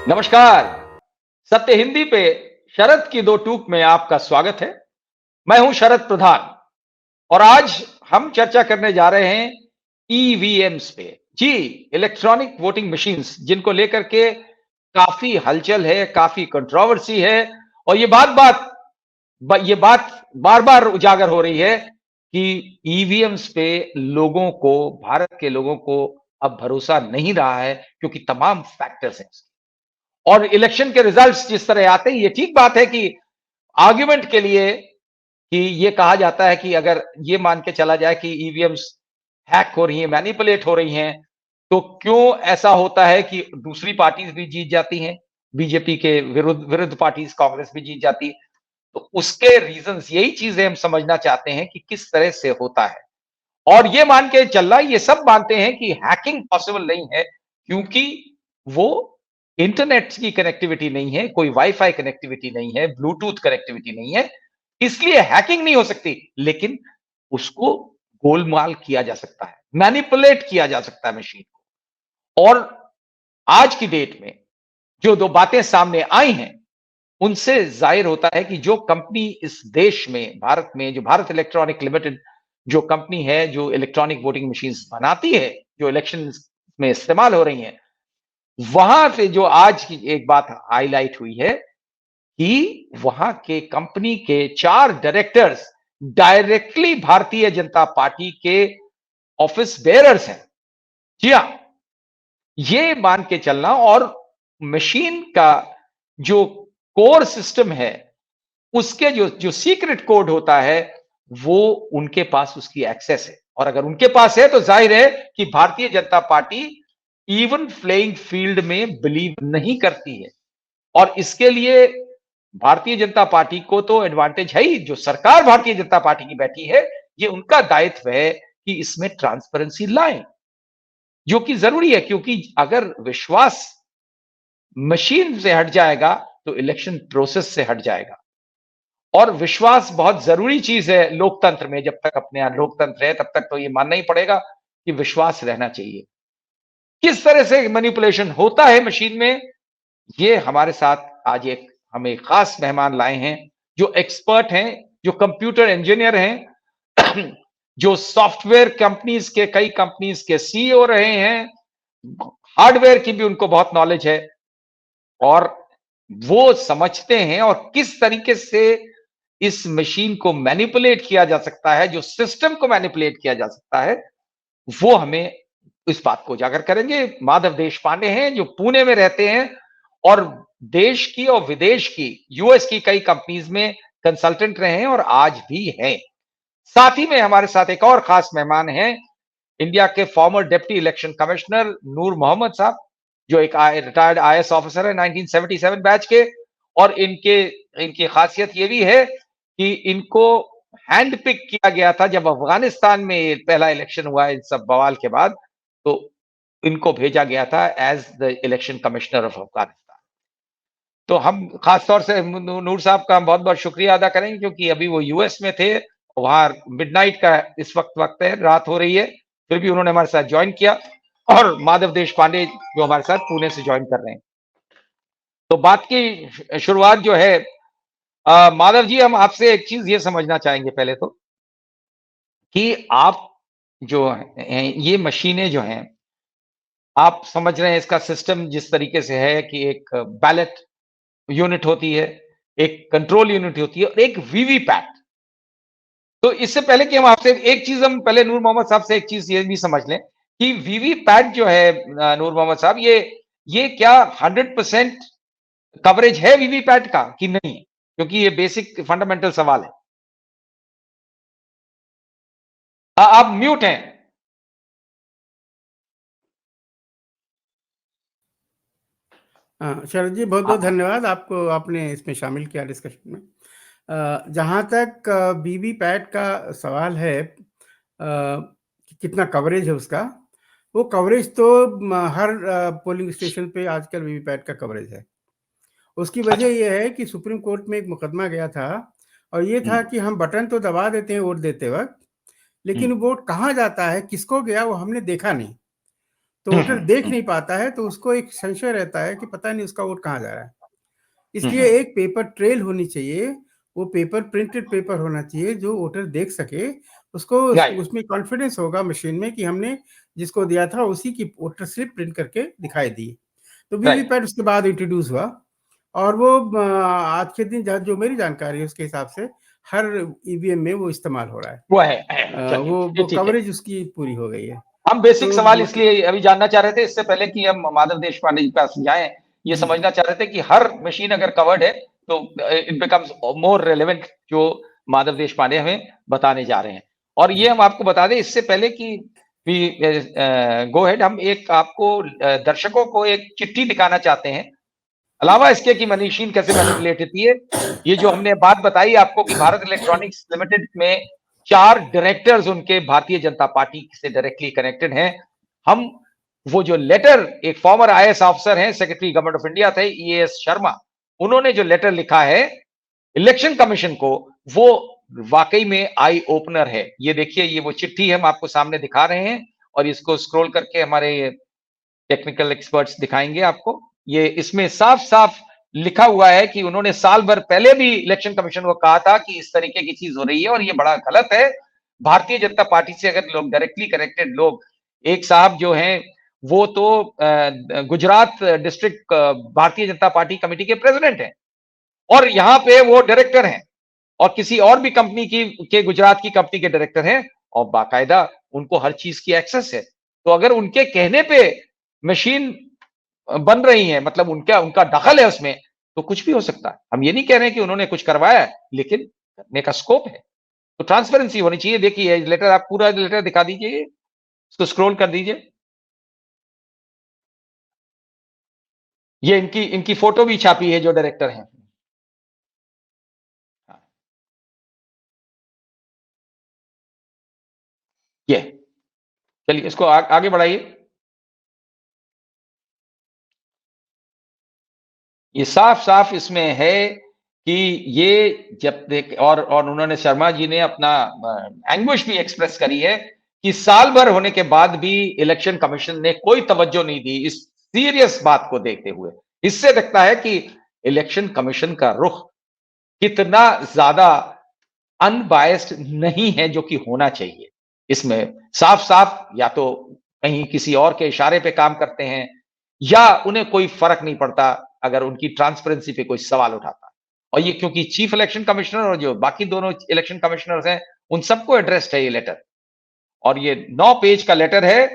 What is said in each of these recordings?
नमस्कार। सत्य हिंदी पे शरद की दो टूक में आपका स्वागत है। मैं हूं शरद प्रधान और आज हम चर्चा करने जा रहे हैं ईवीएम्स पे। जी, इलेक्ट्रॉनिक वोटिंग मशीन्स, जिनको लेकर के काफी हलचल है, काफी कंट्रोवर्सी है और ये बात बार बार उजागर हो रही है कि ईवीएम्स पे लोगों को, भारत के लोगों को अब भरोसा नहीं रहा है, क्योंकि तमाम फैक्टर्स हैं। और इलेक्शन के रिजल्ट्स जिस तरह आते हैं, ये ठीक बात है कि आर्ग्यूमेंट के लिए कि ये कहा जाता है कि अगर ये मान के चला जाए कि ईवीएम्स हैक हो रही हैं, मैनिपुलेट हो रही हैं, तो क्यों ऐसा होता है कि दूसरी पार्टीज भी जीत जाती हैं? बीजेपी के विरुद्ध विरुद्ध पार्टीज, कांग्रेस भी जीत जाती है। तो उसके रीजंस, यही चीजें हम समझना चाहते हैं कि किस तरह से होता है। और ये मान के चलना, ये सब मानते हैं कि हैकिंग पॉसिबल नहीं है, क्योंकि वो इंटरनेट की कनेक्टिविटी नहीं है, कोई वाईफाई कनेक्टिविटी नहीं है, ब्लूटूथ कनेक्टिविटी नहीं है, इसलिए हैकिंग नहीं हो सकती। लेकिन उसको गोलमाल किया जा सकता है, मैनिपुलेट किया जा सकता है मशीन को। और आज की डेट में जो दो बातें सामने आई हैं, उनसे जाहिर होता है कि जो कंपनी इस देश में, भारत में, जो भारत इलेक्ट्रॉनिक लिमिटेड जो कंपनी है, जो इलेक्ट्रॉनिक वोटिंग मशीन्स बनाती है, जो इलेक्शन में इस्तेमाल हो रही हैं, वहां से जो आज की एक बात हाईलाइट हुई है कि वहां के कंपनी के 4 directors directly Bharatiya Janata party के ऑफिस बेयरर्स हैं। जी हां, ये मान के चलना। और मशीन का जो कोर सिस्टम है, उसके जो जो सीक्रेट कोड होता है, वो उनके पास उसकी एक्सेस है। और अगर उनके पास है तो जाहिर है कि Bharatiya Janata party even playing field में बिलीव नहीं करती है। और इसके लिए भारतीय जनता पार्टी को तो एडवांटेज है ही, जो सरकार भारतीय जनता पार्टी की बैठी है, ये उनका दायित्व है कि इसमें ट्रांसपेरेंसी लाएं, जो कि जरूरी है। क्योंकि अगर विश्वास मशीन से हट जाएगा तो इलेक्शन प्रोसेस से हट जाएगा। और विश्वास बहुत जरूरी चीज है लोकतंत्र में। जब तक अपने यहां लोकतंत्र है, तब तक तो ये मानना ही पड़ेगा कि विश्वास रहना चाहिए। किस तरह से मैनिपुलेशन होता है मशीन में, ये हमारे साथ आज एक हमें खास मेहमान लाए हैं, जो एक्सपर्ट हैं, जो कंप्यूटर इंजीनियर हैं, जो सॉफ्टवेयर कंपनीज के, कई कंपनीज के सीईओ रहे हैं, हार्डवेयर की भी उनको बहुत नॉलेज है। और वो समझते हैं और किस तरीके से इस मशीन को मैनिपुलेट किया जा सकता है, जो सिस्टम को मैनिपुलेट किया जा सकता है, वो हमें इस बात को उजागर करेंगे। माधव देशपांडे हैं, जो पुणे में रहते हैं और देश की और विदेश की, यूएस की कई कंपनीज में कंसल्टेंट रहे हैं और आज भी हैं। साथ ही में हमारे साथ एक और खास मेहमान हैं, इंडिया के फॉर्मर डिप्टी इलेक्शन कमिश्नर नूर मोहम्मद साहब, जो एक रिटायर्ड आईएएस ऑफिसर है 1977 बैच के। और इनके इनकी खासियत ये भी है कि इनको हैंड पिक किया गया था जब अफगानिस्तान में पहला इलेक्शन हुआ, इन सब बवाल के बाद। तो इनको भेजा गया था as the election commissioner of Afghanistan. तो हम खास तौर से नूर साहब का हम बहुत बहुत शुक्रिया अदा करेंगे, क्योंकि अभी वो यूएस में थे, वहां मिडनाइट का इस वक्त है, रात हो रही है, फिर भी उन्होंने हमारे साथ ज्वाइन किया। और माधव देश पांडे जो हमारे साथ पुणे से ज्वाइन कर रहे हैं। तो बात की शुरुआत जो है, माधव जी, हम आपसे एक चीज ये समझना चाहेंगे पहले तो, कि आप जो हैं, ये मशीनें जो हैं, आप समझ रहे हैं इसका सिस्टम जिस तरीके से है कि एक बैलेट यूनिट होती है, एक कंट्रोल यूनिट होती है और एक वीवीपैट। तो इससे पहले कि हम आपसे एक चीज, हम पहले नूर मोहम्मद साहब से एक चीज ये भी समझ लें कि वीवीपैट जो है, नूर मोहम्मद साहब, ये क्या 100% कवरेज है वीवीपैट का कि नहीं? क्योंकि ये बेसिक फंडामेंटल सवाल है। आप म्यूट हैं। हाँ, शरद जी, बहुत बहुत धन्यवाद आपको, आपने इसमें शामिल किया डिस्कशन में। जहाँ तक वीवीपैट का सवाल है, कि कितना कवरेज है उसका, वो कवरेज तो हर पोलिंग स्टेशन पे आजकल वीवीपैट का कवरेज है। उसकी वजह अच्छा। यह है कि सुप्रीम कोर्ट में एक मुकदमा गया था, और ये था कि हम बटन तो दबा देते हैं वोट देते वक्त, लेकिन वोट कहाँ जाता है, किसको गया, वो हमने देखा नहीं। तो वोटर देख नहीं पाता है, तो उसको एक संशय रहता है कि पता नहीं उसका वोट कहाँ जा रहा है। इसलिए एक पेपर ट्रेल होनी चाहिए, वो पेपर प्रिंटेड पेपर होना चाहिए जो वोटर देख सके, उसको राइट, उसमें कॉन्फिडेंस होगा मशीन में कि हमने जिसको दिया था उसी की वोटर स्लिप प्रिंट करके दिखाई दी। तो राइट, वीवीपैट उसके बाद इंट्रोड्यूस हुआ, और वो आज के दिन जो मेरी जानकारी है उसके हिसाब से हर ईवीएम में वो इस्तेमाल हो रहा है। वो है। चलिए, ये वो ठीक है। कवरेज उसकी पूरी हो गई है। हम बेसिक तो सवाल इसलिए अभी जानना चाह रहे थे, इससे पहले कि हम माधव देशपांडे जी के पास जाएं, ये जी समझना चाह रहे थे कि हर मशीन अगर कवर्ड है तो इट बिकम्स मोर रेलेवेंट जो माधव देशपांडे हमें बताने जा रहे हैं। और ये हम आपको बता दें इससे पहले कि गो हेड, हम एक आपको दर्शकों को एक चिट्ठी दिखाना चाहते हैं। अलावा इसके कि मशीन कैसे मैनिपुलेट होती है, ये जो हमने बात बताई आपको कि भारत इलेक्ट्रॉनिक्स लिमिटेड में 4 डायरेक्टर्स उनके भारतीय जनता पार्टी से डायरेक्टली कनेक्टेड हैं। हम वो जो लेटर, एक फॉर्मर आईएएस ऑफिसर हैं, सेक्रेटरी गवर्नमेंट ऑफ इंडिया थे ईएएस शर्मा, उन्होंने जो लेटर लिखा है इलेक्शन कमीशन को, वो वाकई में आई ओपनर है। ये देखिए, ये वो चिट्ठी हम आपको सामने दिखा रहे हैं, और इसको स्क्रॉल करके हमारे टेक्निकल एक्सपर्ट्स दिखाएंगे आपको। ये इसमें साफ साफ लिखा हुआ है कि उन्होंने साल भर पहले भी इलेक्शन कमीशन को कहा था कि इस तरीके की चीज हो रही है और ये बड़ा गलत है। भारतीय जनता पार्टी से अगर लोग डायरेक्टली कनेक्टेड लोग, एक साहब जो हैं वो तो Gujarat district Bharatiya Janata party committee के प्रेसिडेंट हैं, और यहाँ पे वो डायरेक्टर हैं, और किसी और भी कंपनी की के गुजरात की कंपनी के डायरेक्टर हैं, और बाकायदा उनको हर चीज की एक्सेस है। तो अगर उनके कहने पे मशीन बन रही है, मतलब उनका उनका दखल है उसमें, तो कुछ भी हो सकता है। हम ये नहीं कह रहे हैं कि उन्होंने कुछ करवाया है, लेकिन करने का स्कोप है, तो ट्रांसपेरेंसी होनी चाहिए। देखिए लेटर, आप पूरा लेटर दिखा दीजिए, इसको स्क्रॉल कर दीजिए। ये इनकी इनकी फोटो भी छापी है जो डायरेक्टर हैं। ये चलिए इसको आगे बढ़ाइए। ये साफ साफ इसमें है कि ये जब देख, और उन्होंने, शर्मा जी ने अपना एंग्विश भी एक्सप्रेस करी है कि साल भर होने के बाद भी इलेक्शन कमीशन ने कोई तवज्जो नहीं दी इस सीरियस बात को देखते हुए। इससे लगता है कि इलेक्शन कमीशन का रुख कितना ज्यादा अनबायस्ड नहीं है जो कि होना चाहिए। इसमें साफ साफ या तो कहीं किसी और के इशारे पे काम करते हैं, या उन्हें कोई फर्क नहीं पड़ता अगर उनकी ट्रांसपेरेंसी पे कोई सवाल उठाता है। और ये क्योंकि चीफ इलेक्शन कमिश्नर और जो बाकी दोनों इलेक्शन कमिश्नर्स हैं, उन सबको एड्रेस्ड है ये लेटर, और ये 9 पेज का लेटर है।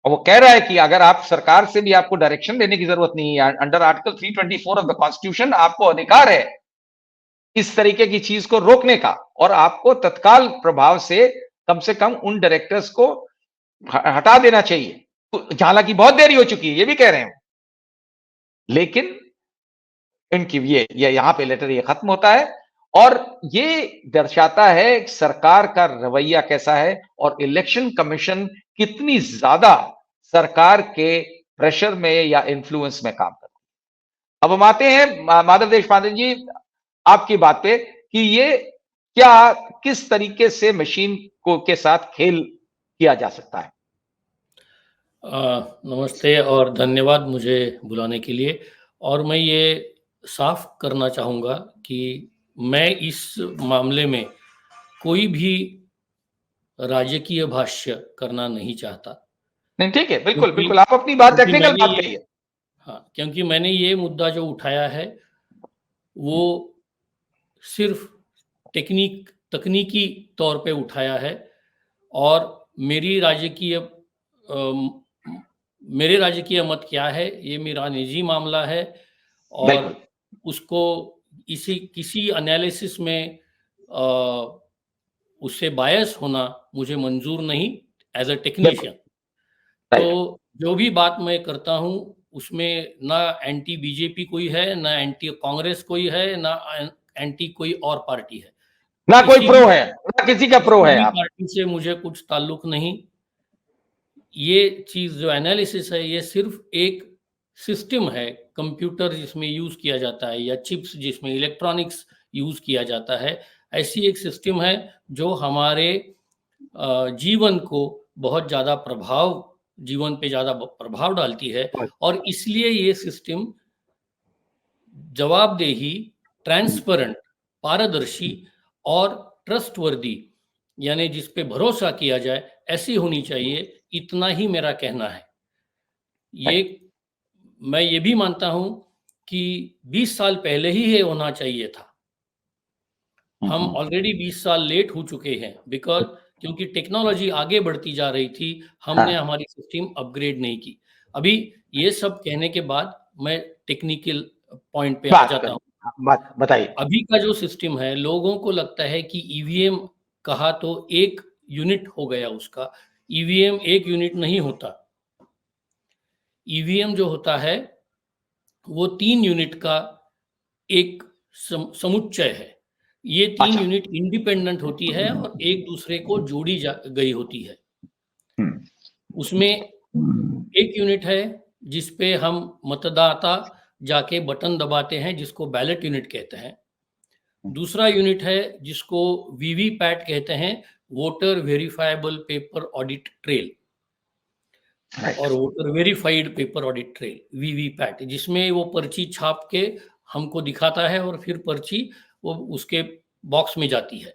और वो कह रहा है कि अगर आप सरकार से भी आपको डायरेक्शन देने की जरूरत नहीं है, under article 324 of the constitution आपको अधिकार है इस तरीके की चीज को रोकने का, और आपको तत्काल प्रभाव से कम उन डायरेक्टर्स को हटा देना चाहिए। तो हालांकि बहुत देरी हो चुकी है, ये भी कह रहे हैं, लेकिन इनकी ये यहां पे लेटर ये खत्म होता है, और ये दर्शाता है सरकार का रवैया कैसा है, और इलेक्शन कमीशन कितनी ज्यादा सरकार के प्रेशर में या इन्फ्लुएंस में काम करती है। अब हम आते हैं माधव देशपांडे जी आपकी बात पे कि ये क्या, किस तरीके से मशीन को के साथ खेल किया जा सकता है। नमस्ते और धन्यवाद मुझे बुलाने के लिए। और मैं ये साफ करना चाहूँगा कि मैं इस मामले में कोई भी राजकीय भाष्य करना नहीं चाहता। नहीं, ठीक है, बिल्कुल क्योंकि बिल्कुल, आप अपनी बात क्योंकि टेक्निकल मैंने बात ये करिए। हाँ, क्योंकि मैंने ये मुद्दा जो उठाया है वो सिर्फ तकनीकी तौर पे उठाया है, और मेरे राजकीय मत क्या है ये मेरा निजी मामला है, और बिल्कुल, उसको किसी एनालिसिस में उससे बायस होना मुझे मंजूर नहीं एज अ टेक्नीशियन। राइट, तो जो भी बात मैं करता हूँ उसमें ना एंटी बीजेपी कोई है, ना एंटी कांग्रेस कोई है, ना एंटी कोई और पार्टी है। ना कोई किसी प्रो भी है, ना किसी का प्रो किसी है भी आप। पार्टी से मुझे कुछ ताल्लुक नहीं। ये चीज जो एनालिसिस है ये सिर्फ एक सिस्टम है, कंप्यूटर जिसमें यूज किया जाता है या चिप्स जिसमें इलेक्ट्रॉनिक्स यूज किया जाता है, ऐसी एक सिस्टम है जो हमारे जीवन को बहुत ज़्यादा जीवन पे ज़्यादा प्रभाव डालती है, और इसलिए ये सिस्टम जवाबदेही, ट्रांसपेरेंट, पारदर्शी और ट्रस्टवर्दी, यानी जिस पे भरोसा किया जाए, ऐसी होनी चाहिए। इतना ही मेरा कहना है। मैं ये भी मानता हूं कि 20 साल पहले ही ये होना चाहिए था। हम ऑलरेडी 20 साल लेट हो चुके हैं, क्योंकि टेक्नोलॉजी आगे बढ़ती जा रही थी, हमने हमारी सिस्टम अपग्रेड नहीं की। अभी ये सब कहने के बाद मैं टेक्निकल पॉइंट पे आ जाता हूँ। बात बताइए। अभी का जो सिस्टम है, लोगों को लगता है कि ईवीएम कहा तो एक यूनिट हो गया उसका। ईवीएम एक यूनिट नहीं होता। ईवीएम जो होता है वो 3 यूनिट का एक समुच्चय है। ये 3 यूनिट इंडिपेंडेंट होती है और एक दूसरे को जोड़ी गई होती है। उसमें एक यूनिट है जिसपे हम मतदाता जाके बटन दबाते हैं, जिसको बैलेट यूनिट कहते हैं। दूसरा यूनिट है जिसको वीवीपैट कहते हैं, voter verifiable paper audit trail, और voter verified paper audit trail, VVPAT, जिसमें वो पर्ची छाप के हमको दिखाता है और फिर पर्ची वो उसके बॉक्स में जाती है।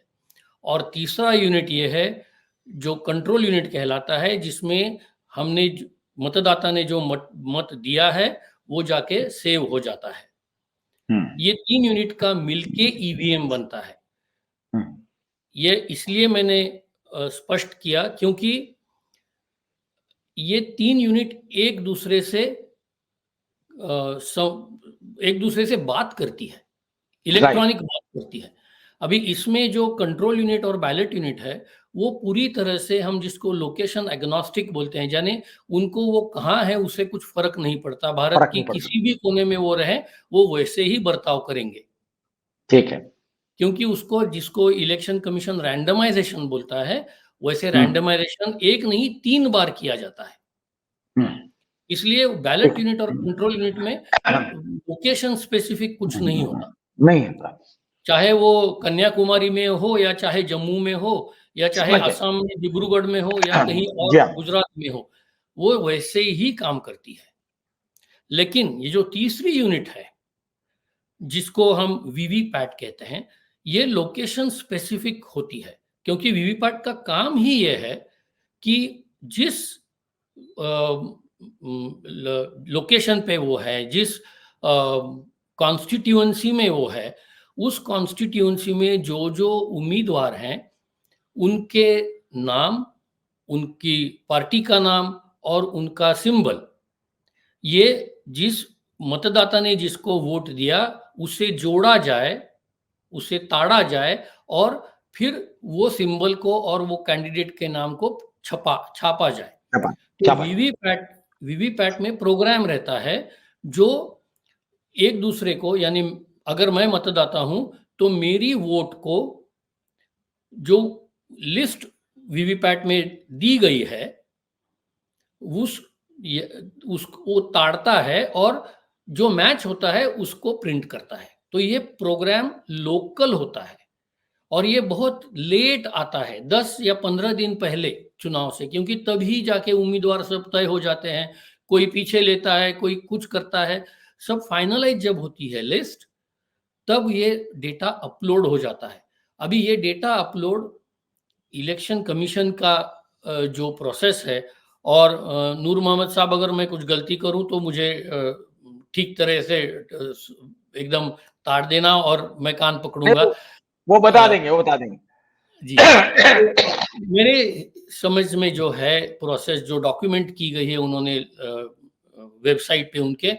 और तीसरा यूनिट ये है जो कंट्रोल यूनिट कहलाता है, जिसमें हमने मतदाता ने जो मत दिया है वो जाके सेव हो जाता है। ये 3 यूनिट का मिलके ईवीएम बनता है। ये इसलिए मैंने स्पष्ट किया क्योंकि ये 3 यूनिट एक दूसरे से बात करती है, इलेक्ट्रॉनिक बात करती है। अभी इसमें जो कंट्रोल यूनिट और बैलेट यूनिट है वो पूरी तरह से, हम जिसको लोकेशन एग्नोस्टिक बोलते हैं, यानी उनको वो कहाँ है उससे कुछ फर्क नहीं पड़ता। भारत की किसी भी कोने में वो रहे, वो वैसे ही बर्ताव करेंगे। ठीक है। क्योंकि जिसको इलेक्शन कमीशन रैंडमाइजेशन बोलता है, वैसे रैंडमाइजेशन एक नहीं 3 बार किया जाता है। इसलिए बैलेट यूनिट और कंट्रोल यूनिट में लोकेशन स्पेसिफिक कुछ नहीं होता। चाहे वो कन्याकुमारी में हो या चाहे जम्मू में हो या चाहे असम में डिब्रूगढ़ में हो या कहीं और गुजरात में हो, वो वैसे ही काम करती है। लेकिन ये जो तीसरी यूनिट है जिसको हम वीवीपैट कहते हैं, ये लोकेशन स्पेसिफिक होती है, क्योंकि वीवीपैट का काम ही ये है कि जिस लोकेशन पे वो है, जिस कॉन्स्टिट्यूएंसी में वो है, उस कॉन्स्टिट्यूएंसी में जो जो उम्मीदवार हैं उनके नाम, उनकी पार्टी का नाम और उनका सिंबल, ये जिस मतदाता ने जिसको वोट दिया उसे जोड़ा जाए, उसे ताड़ा जाए और फिर वो सिंबल को और वो कैंडिडेट के नाम को छापा जाए। तो वीवीपैट में प्रोग्राम रहता है जो एक दूसरे को, यानी अगर मैं मतदाता हूं तो मेरी वोट को जो लिस्ट वीवीपैट में दी गई है उसको ताड़ता है और जो मैच होता है उसको प्रिंट करता है। तो ये प्रोग्राम लोकल होता है और ये बहुत लेट आता है, 10 या 15 दिन पहले चुनाव से, क्योंकि तभी जाके उम्मीदवार सब तय हो जाते हैं। कोई पीछे लेता है, कोई कुछ करता है, सब फाइनलाइज जब होती है लिस्ट, तब ये डेटा अपलोड हो जाता है। अभी ये डेटा अपलोड इलेक्शन कमीशन का जो प्रोसेस है, और नूर मोहम्मद साहब अगर मैं कुछ गलती करूं तो मुझे ठीक तरह से एकदम ताड़ देना और मैं कान पकड़ूंगा। वो बता देंगे जी। मेरे समझ में जो है प्रोसेस जो डॉक्यूमेंट की गई है उन्होंने वेबसाइट पे उनके,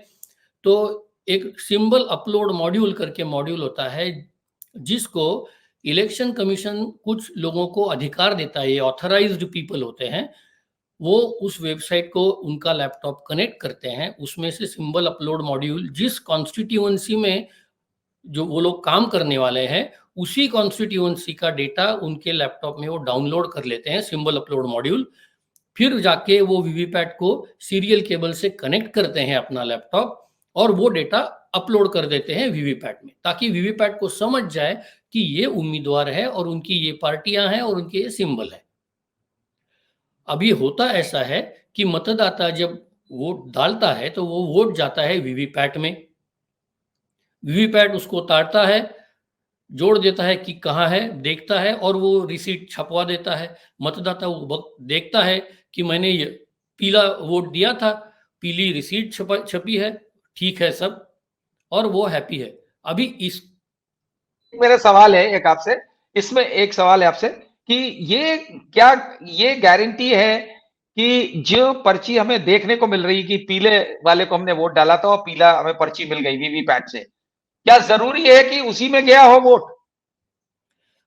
तो एक सिंबल अपलोड मॉड्यूल करके मॉड्यूल होता है जिसको इलेक्शन कमीशन कुछ लोगों को अधिकार देता है, ये ऑथराइज्ड पीपल होते हैं, वो उस वेबसाइट को उनका लैपटॉप कनेक्ट करते हैं, उसमें से सिंबल अपलोड मॉड्यूल जिस कॉन्स्टिट्यूएंसी में जो वो लोग काम करने वाले हैं उसी कॉन्स्टिट्यूएंसी का डेटा उनके लैपटॉप में वो डाउनलोड कर लेते हैं, सिंबल अपलोड मॉड्यूल। फिर जाके वो वीवीपैट को सीरियल केबल से कनेक्ट करते हैं अपना लैपटॉप और वो डेटा अपलोड कर देते हैं वीवीपैट में, ताकि वीवीपैट को समझ जाए कि ये उम्मीदवार है और उनकी ये पार्टियां हैं और उनके ये सिंबल है। अभी होता ऐसा है कि मतदाता जब वोट डालता है तो वो वोट जाता है वीवीपैट में, वीवीपैट उसको उतारता है, जोड़ देता है कि कहाँ है, देखता है और वो रिसीट छपवा देता है। मतदाता वो देखता है कि मैंने ये पीला वोट दिया था, पीली रिसीट छपी है, ठीक है सब, और वो हैप्पी है। अभी इस मेरा सवाल है एक आपसे, इसमें एक सवाल है आपसे कि ये क्या ये गारंटी है कि जो पर्ची हमें देखने को मिल रही कि पीले वाले को हमने वोट डाला था और पीला हमें पर्ची मिल गई वीवीपैट से, क्या जरूरी है कि उसी में गया हो वोट?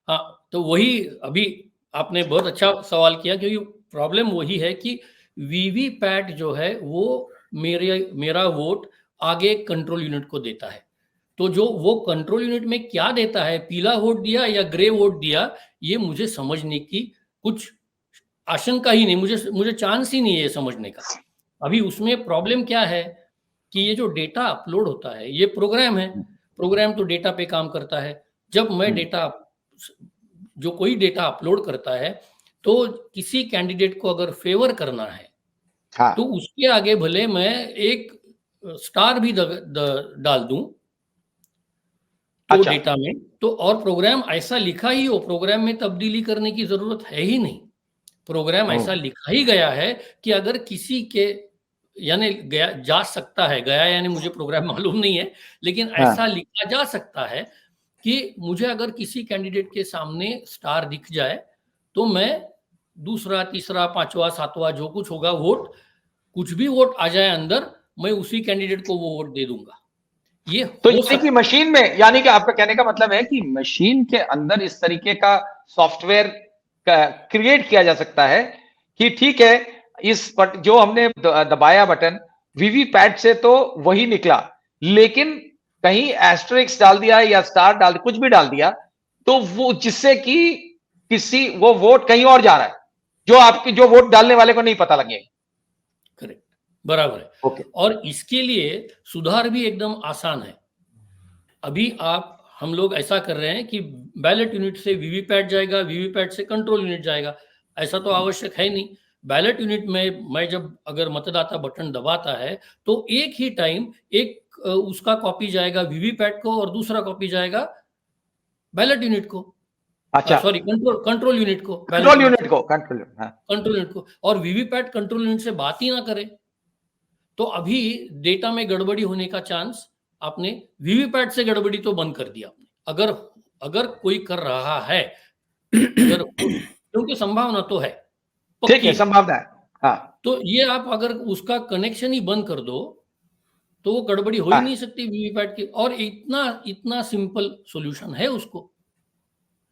हाँ, तो वही अभी आपने बहुत अच्छा सवाल किया, क्योंकि प्रॉब्लम वही है कि वीवीपैट जो है वो मेरा वोट आगे कंट्रोल यूनिट को देता है। तो जो वो कंट्रोल यूनिट में क्या देता है, पीला वोट दिया या ग्रे वोट दिया, ये मुझे समझने की कुछ आशंका ही नहीं, मुझे चांस ही नहीं है ये समझने का। अभी उसमें प्रॉब्लम क्या है कि ये जो डेटा अपलोड होता है, ये प्रोग्राम है, प्रोग्राम तो डेटा पे काम करता है। जब मैं डेटा, जो कोई डेटा अपलोड करता है, तो किसी कैंडिडेट को अगर फेवर करना है, हाँ, तो उसके आगे भले मैं एक स्टार भी डाल दूं तो अच्छा, डेटा में, तो और प्रोग्राम ऐसा लिखा ही हो, प्रोग्राम में तब्दीली करने की जरूरत है ही नहीं। प्रोग्राम ऐसा लिखा ही गया है कि अगर किसी के, यानी गया जा सकता है, गया यानी मुझे प्रोग्राम मालूम नहीं है, लेकिन ऐसा हाँ, लिखा जा सकता है कि मुझे अगर किसी कैंडिडेट के सामने स्टार दिख जाए तो मैं दूसरा, तीसरा, पांचवा, सातवां जो कुछ होगा वोट, कुछ भी वोट आ जाए अंदर, मैं उसी कैंडिडेट को वो वोट दे दूंगा। ये तो हो यानी कि सकता मशीन में, यानी कि आपका कहने का मतलब है कि मशीन के अंदर इस तरीके का सॉफ्टवेयर क्रिएट किया जा सकता है कि ठीक है, जो हमने दबाया बटन वीवीपैट से तो वही निकला, लेकिन कहीं एस्टेरिस्क डाल दिया या स्टार डाल कुछ भी डाल दिया, तो वो जिससे कि किसी वो वोट कहीं और जा रहा है, जो आपकी जो वोट डालने वाले को नहीं पता लगेगा। करेक्ट, बराबर है। ओके, और इसके लिए सुधार भी एकदम आसान है। अभी हम लोग ऐसा कर रहे हैं कि बैलेट यूनिट से वीवीपैट जाएगा, वीवीपैट से कंट्रोल यूनिट जाएगा। ऐसा तो आवश्यक है नहीं। बैलेट यूनिट में मैं जब अगर मतदाता बटन दबाता है तो एक ही टाइम एक उसका कॉपी जाएगा वीवीपैट को और दूसरा कॉपी जाएगा बैलेट यूनिट को, अच्छा, सॉरी कंट्रोल यूनिट को, बैलेट कंट्रोल यूनिट यूनिट से को, कंट्रोल, हाँ, कंट्रोल यूनिट को, और वीवीपैट कंट्रोल यूनिट से बात ही ना करे तो अभी डेटा में गड़बड़ी होने का चांस, आपने वीवीपैट से गड़बड़ी तो बंद कर दिया आपने। अगर अगर कोई कर रहा है, अगर क्योंकि संभावना तो है, ठीक पक्की है, है, संभावना है, हाँ, तो ये आप अगर उसका कनेक्शन ही बंद कर दो तो वो गड़बड़ी हो ही नहीं हाँ। सकती वीवीपैट की। और इतना इतना सिंपल सॉल्यूशन है उसको।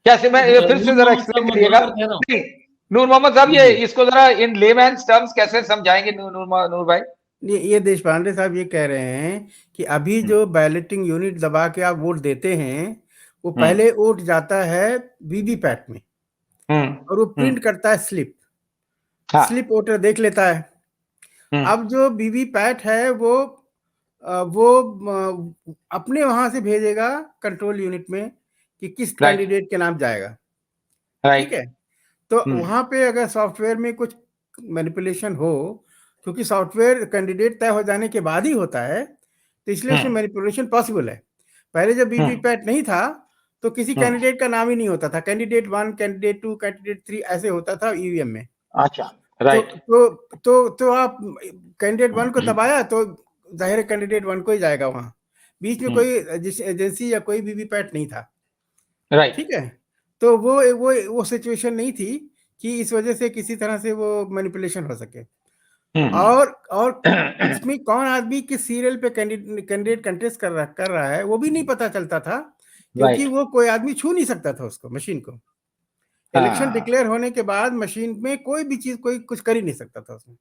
कैसे, मैं फिर से नूर जरा मोहम्मद साहब, एक्सप्लेन मैं करिएगा। बराबर कह रहा हूँ। नहीं, नूर मोहम्मद साहब, जी ये जी इसको जरा इन लेमैन टर्म्स कैसे समझाएंगे नूर भाई? ये देश पांडे साहब ये कह रहे हैं कि अभी जो बैलेटिंग यूनिट दबा के आप वोट देते हैं, वो हम्म, पहले वोट जाता है वीवीपैट में हम्म, और वो प्रिंट करता है स्लिप। हाँ, स्लिप वोटर देख लेता है। हम्म, अब जो वीवीपैट है वो अपने वहां से भेजेगा कंट्रोल यूनिट में कि किस राइट, कैंडिडेट के नाम जाएगा। ठीक राइट, है, तो हम्म, वहां पे अगर सॉफ्टवेयर में कुछ मैनिपुलेशन हो, क्योंकि सॉफ्टवेयर कैंडिडेट तय हो जाने के बाद ही होता है, तो इसलिए उसमें हम्म, मैनिपुलेशन पॉसिबल है। पहले जब हम्म, वीवीपैट नहीं था तो किसी हम्म, कैंडिडेट का नाम ही नहीं होता था, कैंडिडेट 1, कैंडिडेट 2, कैंडिडेट 3 ऐसे होता था ईवीएम में। अच्छा, तो राइट, तो आप कैंडिडेट 1 को दबाया तो जाहिर है कैंडिडेट 1 को ही जाएगा वहां। बीच में कोई एजेंसी या कोई वीवीपैट नहीं था। राइट, ठीक है, तो वो सिचुएशन नहीं थी कि इस वजह से किसी तरह से वो मैनिपुलेशन हो सके। हम्म, और उसमें कौन आदमी किस सीरियल पे कैंडिडेट कंटेस्ट कर रहा है वो भी नहीं पता चलता था, क्योंकि राइट, वो कोई आदमी छू नहीं सकता था उसको, मशीन को। इलेक्शन हाँ, डिक्लेयर होने के बाद मशीन में कोई भी चीज कोई कुछ कर ही नहीं सकता था उसमें।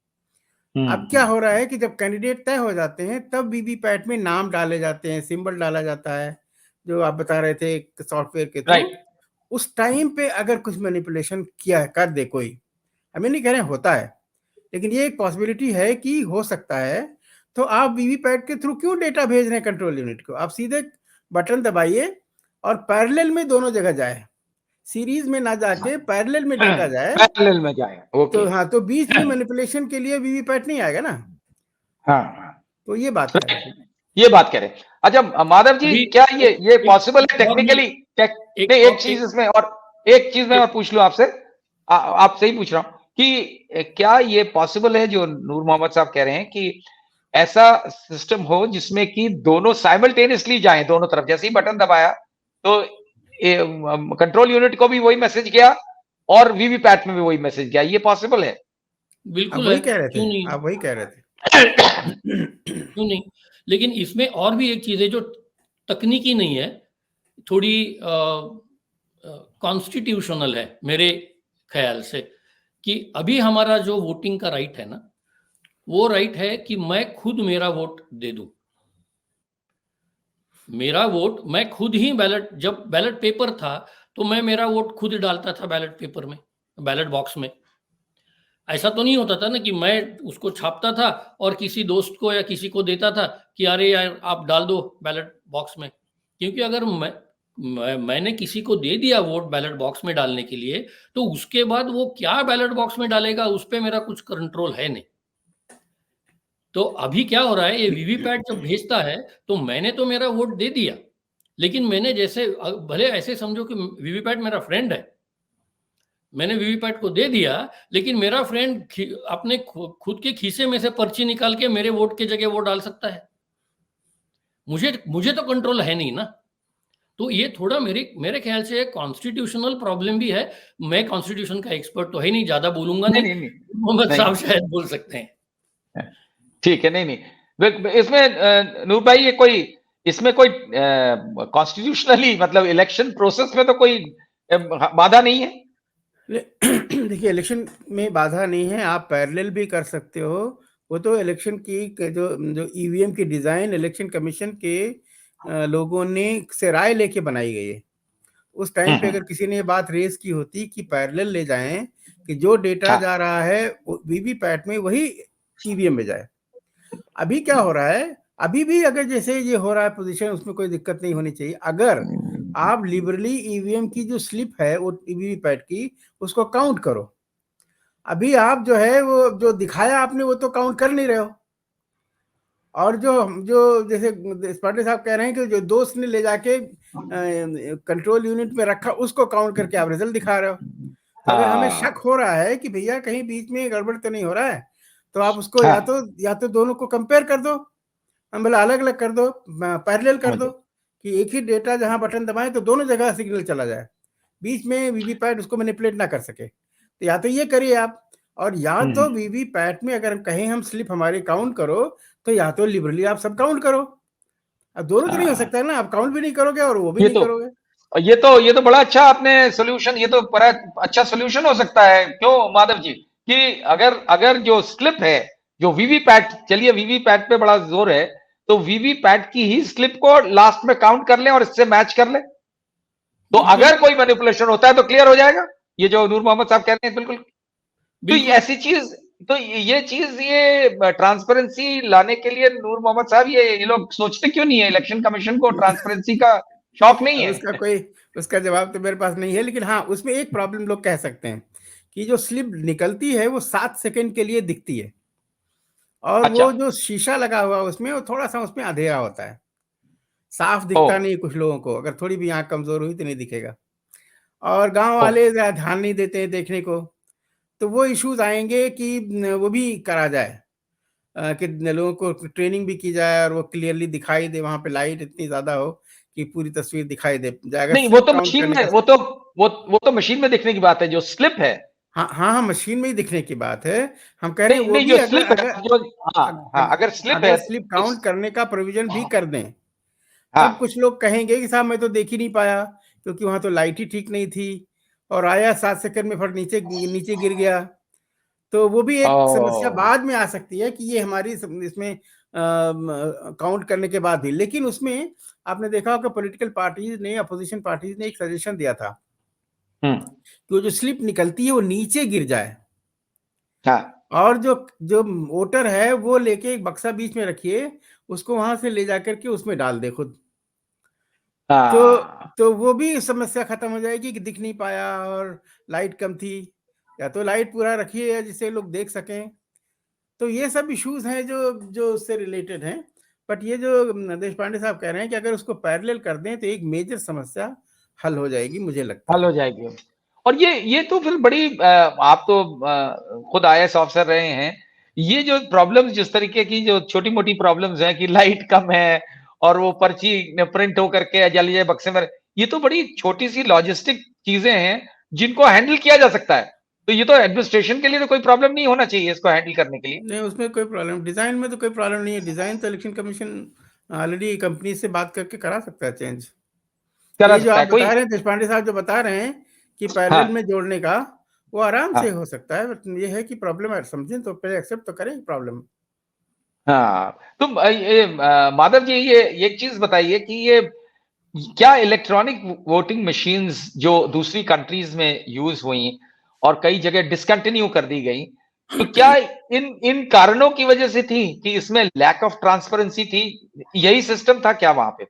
अब क्या हम्म, हो रहा है कि जब कैंडिडेट तय हो जाते हैं तब वीवीपैट में नाम डाले जाते हैं, सिंबल डाला जाता है, जो आप बता रहे थे सॉफ्टवेयर के थ्रू। राइट, उस टाइम पे अगर कुछ मैनिपुलेशन किया है, कर दे कोई, हमें नहीं कह रहे हैं होता है, लेकिन ये एक पॉसिबिलिटी है कि हो सकता है। तो आप वीवीपैट के थ्रू क्यों डेटा भेज रहे हैं कंट्रोल यूनिट को? आप सीधे बटन दबाइए और पैरेलल में दोनों जगह जाए, सीरीज में ना जाके पैरेलल में डाटा जाए पैरेलल में जाए, ओके। तो हाँ, तो बीच में मैनिपुलेशन के लिए वीवीपैट नहीं आएगा ना। हाँ हाँ, तो ये बात कह रहे थे। ये बात करें। अच्छा माधव जी, अभी क्या ये एक पॉसिबल है और मैं- टेक्निकली? एक नहीं, और- एक चीज इसमें, और एक चीज मैं और पूछ लूं आपसे, आपसे ही पूछ रहा हूं कि क्या ये पॉसिबल है जो नूर मोहम्मद साहब कह रहे हैं कि ऐसा सिस्टम हो जिसमें कि दोनों साइमल्टेनियसली जाएं, दोनों तरफ, जैसे ही बटन दबाया तो कंट्रोल यूनिट को भी वही मैसेज गया और वीवीपैट में भी वही मैसेज गया, ये पॉसिबल है? आप बिल्कुल है, वही कह रहे क्यों थे, नहीं, आप वही कह रहे थे। क्यों नहीं। लेकिन इसमें और भी एक चीज है जो तकनीकी नहीं है, थोड़ी कॉन्स्टिट्यूशनल है मेरे ख्याल से, कि अभी हमारा जो वोटिंग का राइट है ना, वो राइट है कि मैं खुद मेरा वोट दे दूं। मेरा वोट मैं खुद ही बैलेट, जब बैलेट पेपर था तो मैं मेरा वोट खुद डालता था बैलेट पेपर में, बैलेट बॉक्स में। ऐसा तो नहीं होता था ना कि मैं उसको छापता था और किसी दोस्त को या किसी को देता था कि अरे यार आप डाल दो बैलेट बॉक्स में। क्योंकि अगर मैंने किसी को दे दिया वोट बैलेट बॉक्स में डालने के लिए, तो उसके बाद वो क्या बैलेट बॉक्स में डालेगा उस पर मेरा कुछ कंट्रोल है नहीं। तो अभी क्या हो रहा है, ये वीवीपैट जब भेजता है तो मैंने तो मेरा वोट दे दिया, लेकिन मैंने जैसे, भले ऐसे समझो कि वीवीपैट मेरा फ्रेंड है, मैंने वीवीपैट को दे दिया, लेकिन मेरा फ्रेंड अपने खुद के खीसे में से पर्ची निकाल के मेरे वोट के जगह वोट डाल सकता है। मुझे तो कंट्रोल है नहीं ना। तो ये थोड़ा मेरे ख्याल से कॉन्स्टिट्यूशनल प्रॉब्लम भी है। मैं कॉन्स्टिट्यूशन का एक्सपर्ट तो है नहीं, ज्यादा बोलूंगा नहीं, मोहम्मद साहब शायद बोल सकते हैं। ठीक है, नहीं नहीं, इसमें नूर भाई, ये कोई, इसमें कोई कॉन्स्टिट्यूशनली, मतलब इलेक्शन प्रोसेस में तो कोई बाधा नहीं है? देखिए, इलेक्शन में बाधा नहीं है, आप पैरेलल भी कर सकते हो। वो तो इलेक्शन की जो ईवीएम की डिजाइन इलेक्शन कमीशन के लोगों ने से राय लेके बनाई गई है। उस टाइम पे अगर किसी ने ये बात रेज की होती कि पैरेलल ले जाएं, कि जो डेटा हाँ। जा रहा है वीवीपैट में वही ईवीएम में जाए। अभी क्या हो रहा है, अभी भी अगर जैसे ये हो रहा है पोजीशन, उसमें कोई दिक्कत नहीं होनी चाहिए। अगर आप लिबरली ईवीएम की जो स्लिप है वो वीवीपैट की, उसको काउंट करो। अभी आप जो है वो जो दिखाया आपने वो तो काउंट कर नहीं रहे हो। और जो जो जैसे पाटिल साहब कह रहे हैं कि जो दोस्त ने ले जाके कंट्रोल यूनिट में रखा उसको काउंट करके आप रिजल्ट दिखा रहे हो। तो अगर हमें शक हो रहा है कि भैया कहीं बीच में गड़बड़ तो नहीं हो रहा है, तो आप उसको हाँ। या तो दोनों को कंपेयर कर दो, मतलब अलग अलग कर दो, पैरेलल कर दो, कि एक ही डेटा जहां बटन दबाएं तो दोनों जगह सिग्नल चला जाए, बीच में वीवीपैट उसको मैनिपुलेट ना कर सके। तो या तो ये करिए आप, और या तो वीवीपैट में अगर हम कहें हम स्लिप हमारी काउंट करो, तो या तो लिबरली आप सब काउंट करो। अब दोनों तो नहीं हो सकता है ना, आप काउंट भी नहीं करोगे और वो भी ये नहीं तो करोगे। ये तो बड़ा अच्छा आपने सोल्यूशन, ये तो बड़ा अच्छा सोल्यूशन हो सकता है, क्यों माधव जी? कि अगर अगर जो स्लिप है, जो वीवीपैट, चलिए वीवीपैट पे बड़ा जोर है, तो वीवीपैट की ही स्लिप को लास्ट में काउंट कर लें और इससे मैच कर लें, तो अगर कोई मैनिपुलेशन होता है तो क्लियर हो जाएगा। ये जो नूर मोहम्मद साहब कहते हैं, बिल्कुल। तो ये ऐसी चीज, तो ये चीज, ये ट्रांसपेरेंसी लाने के लिए नूर मोहम्मद साहब, ये लोग सोचते क्यों नहीं है? इलेक्शन कमीशन को ट्रांसपेरेंसी का शौक नहीं है? उसका जवाब तो मेरे पास नहीं है, लेकिन हाँ, उसमें एक प्रॉब्लम लोग कह सकते हैं कि जो स्लिप निकलती है वो 7 सेकंड के लिए दिखती है, और अच्छा। वो जो शीशा लगा हुआ उसमें, वो थोड़ा सा उसमें अंधेरा होता है, साफ दिखता नहीं कुछ लोगों को। अगर थोड़ी भी आंख कमजोर हुई तो नहीं दिखेगा, और गांव वाले ध्यान नहीं देते हैं देखने को। तो वो इश्यूज आएंगे कि वो भी करा जाए, कि लोगों को ट्रेनिंग भी की जाए और वो क्लियरली दिखाई दे, वहां पे लाइट इतनी ज्यादा हो कि पूरी तस्वीर दिखाई दे जाए। अगर नहीं, वो स्लिप तो काउंट मशीन करने में, का, वो तो मशीन में दिखने की बात है, जो स्लिप है। हाँ हाँ हाँ, मशीन में ही दिखने की बात है। हम कह रहे हैं नहीं वो नहीं, भी जो अगर स्लिप है, अगर जो, हाँ हाँ, अगर स्लिप अगर है स्लिप तो काउंट करने का प्रोविजन भी कर दें, हाँ। तब कुछ लोग कहेंगे कि साहब मैं तो देख ही नहीं पाया, क्योंकि वहां तो लाइट ही ठीक नहीं थी, और आया 7 सेकंड में फट नीचे नीचे गिर गया। तो वो भी एक समस्या ओ, बाद में आ सकती है कि ये हमारी इसमें काउंट करने के बाद भी। लेकिन उसमें आपने देखा होगा पॉलिटिकल पार्टीज ने, अपोजिशन पार्टीज ने एक सजेशन दिया था कि वो जो स्लिप निकलती है वो नीचे गिर जाए, हाँ। और जो जो वोटर है वो लेके एक बक्सा बीच में रखिए, उसको वहां से ले जाकर के उसमें डाल दे खुद। तो वो भी समस्या खत्म हो जाएगी कि दिख नहीं पाया और लाइट कम थी, या तो लाइट पूरा रखिए जिससे लोग देख सकें। तो ये सब इश्यूज हैं जो उससे रिलेटेड हैं। बट ये जो देशपांडे साहब कह रहे हैं कि अगर उसको पैरेलल कर दें तो एक मेजर समस्या हल हो जाएगी, मुझे लगता हल है। हो जाएगी। और ये तो फिर बड़ी आप तो खुद आईएएस ऑफिसर रहे हैं, ये जो प्रॉब्लम्स जिस तरीके की जो छोटी मोटी प्रॉब्लम्स हैं कि लाइट कम है और वो पर्ची प्रिंट होकर के जल जाए बक्से में, ये तो बड़ी छोटी सी लॉजिस्टिक चीजें हैं जिनको हैंडल किया जा सकता है। तो ये तो एडमिनिस्ट्रेशन के लिए तो कोई प्रॉब्लम नहीं होना चाहिए इसको हैंडल करने के लिए। नहीं, उसमें कोई प्रॉब्लम, डिजाइन में तो कोई प्रॉब्लम नहीं है। डिजाइन तो इलेक्शन कमीशन ऑलरेडी कंपनी से बात करके करा सकता है चेंज। करा ये जो सकता आप है कोई। बता रहे हैं, देशपांडे साहब जो बता रहे हैं कि पैरेलल हाँ में जोड़ने का, वो आराम से हाँ हो सकता है। बट ये है कि प्रॉब्लम है, समझें तो पहले एक्सेप्ट तो करें प्रॉब्लम। हाँ। तुम माधव जी ये एक चीज बताइए कि ये क्या इलेक्ट्रॉनिक वोटिंग मशीन्स जो दूसरी कंट्रीज में यूज हुई और कई जगह डिसकंटिन्यू कर दी गई, तो क्या इन इन कारणों की वजह से थी कि इसमें लैक ऑफ ट्रांसपेरेंसी थी? यही सिस्टम था क्या वहां पे?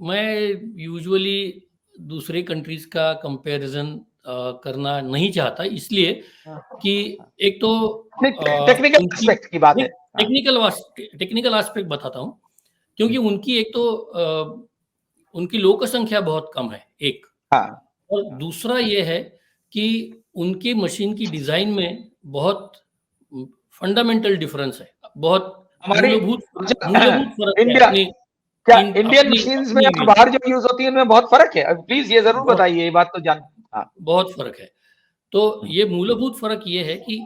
मैं यूजुअली दूसरे कंट्रीज का कंपैरिजन करना नहीं चाहता, इसलिए कि एक तो टेक्निकल उनकी एस्पेक्ट की बात है। टेक्निकल एस्पेक्ट बताता हूँ, क्योंकि उनकी एक तो उनकी लोक संख्या बहुत कम है, एक, हाँ और दूसरा ये है कि उनके मशीन की डिजाइन में बहुत फंडामेंटल डिफरेंस है, बहुत हमारी मूलभूत फर्क है इंडिया, अपनी क्या इंडियन अपनी मशीन्स में अपनी और इमेज, बाहर जो यूज होती है उनमें बहुत फर्क है? प्लीज ये जरूर बहुत बताइए, ये बात तो जान। हाँ बहुत फर्क है। तो ये मूलभूत फर्क ये है कि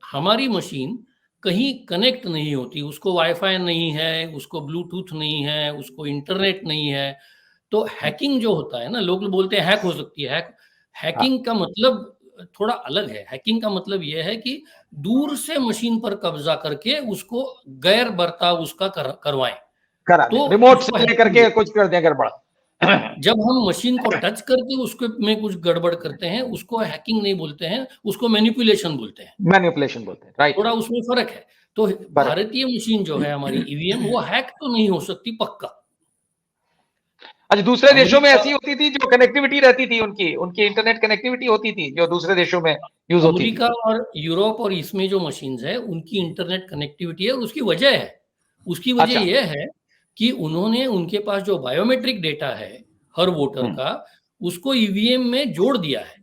हमारी मशीन कहीं कनेक्ट नहीं होती, उसको वाईफाई नहीं है, उसको ब्लूटूथ नहीं है, उसको इंटरनेट नहीं है। तो हैकिंग जो होता है ना, लोग बोलते हैं हैक हो सकती है। हैकिंग का मतलब थोड़ा अलग है। हैकिंग का मतलब यह है कि दूर से मशीन पर कब्जा करके उसको गैर बर्ताव उसका करवाएं, करा दे, तो रिमोट उसको से लेकर हैकिंग। के कुछ कर दें गड़बड़। जब हम मशीन को टच करके उसके में कुछ गड़बड़ करते हैं, उसको हैकिंग नहीं बोलते हैं, उसको मैनिपुलेशन बोलते हैं। मैनिपुलेशन बोलते हैं, राइट। थोड़ा उसमें फर्क है। तो फर्क है। भारतीय मशीन जो है हमारी ईवीएम, वो हैक तो नहीं हो सकती पक्का। अच्छा, दूसरे देशों में अमेरिका ऐसी होती थी जो कनेक्टिविटी रहती थी, उनकी उनकी इंटरनेट कनेक्टिविटी होती थी जो दूसरे देशों में यूज होती थी। अमेरिका और यूरोप और इसमें जो मशीन्स है उनकी इंटरनेट कनेक्टिविटी है, और उसकी वजह है, उसकी वजह अच्छा। यह है कि उन्होंने, उनके पास जो बायोमेट्रिक डेटा है हर वोटर का, उसको ईवीएम में जोड़ दिया है।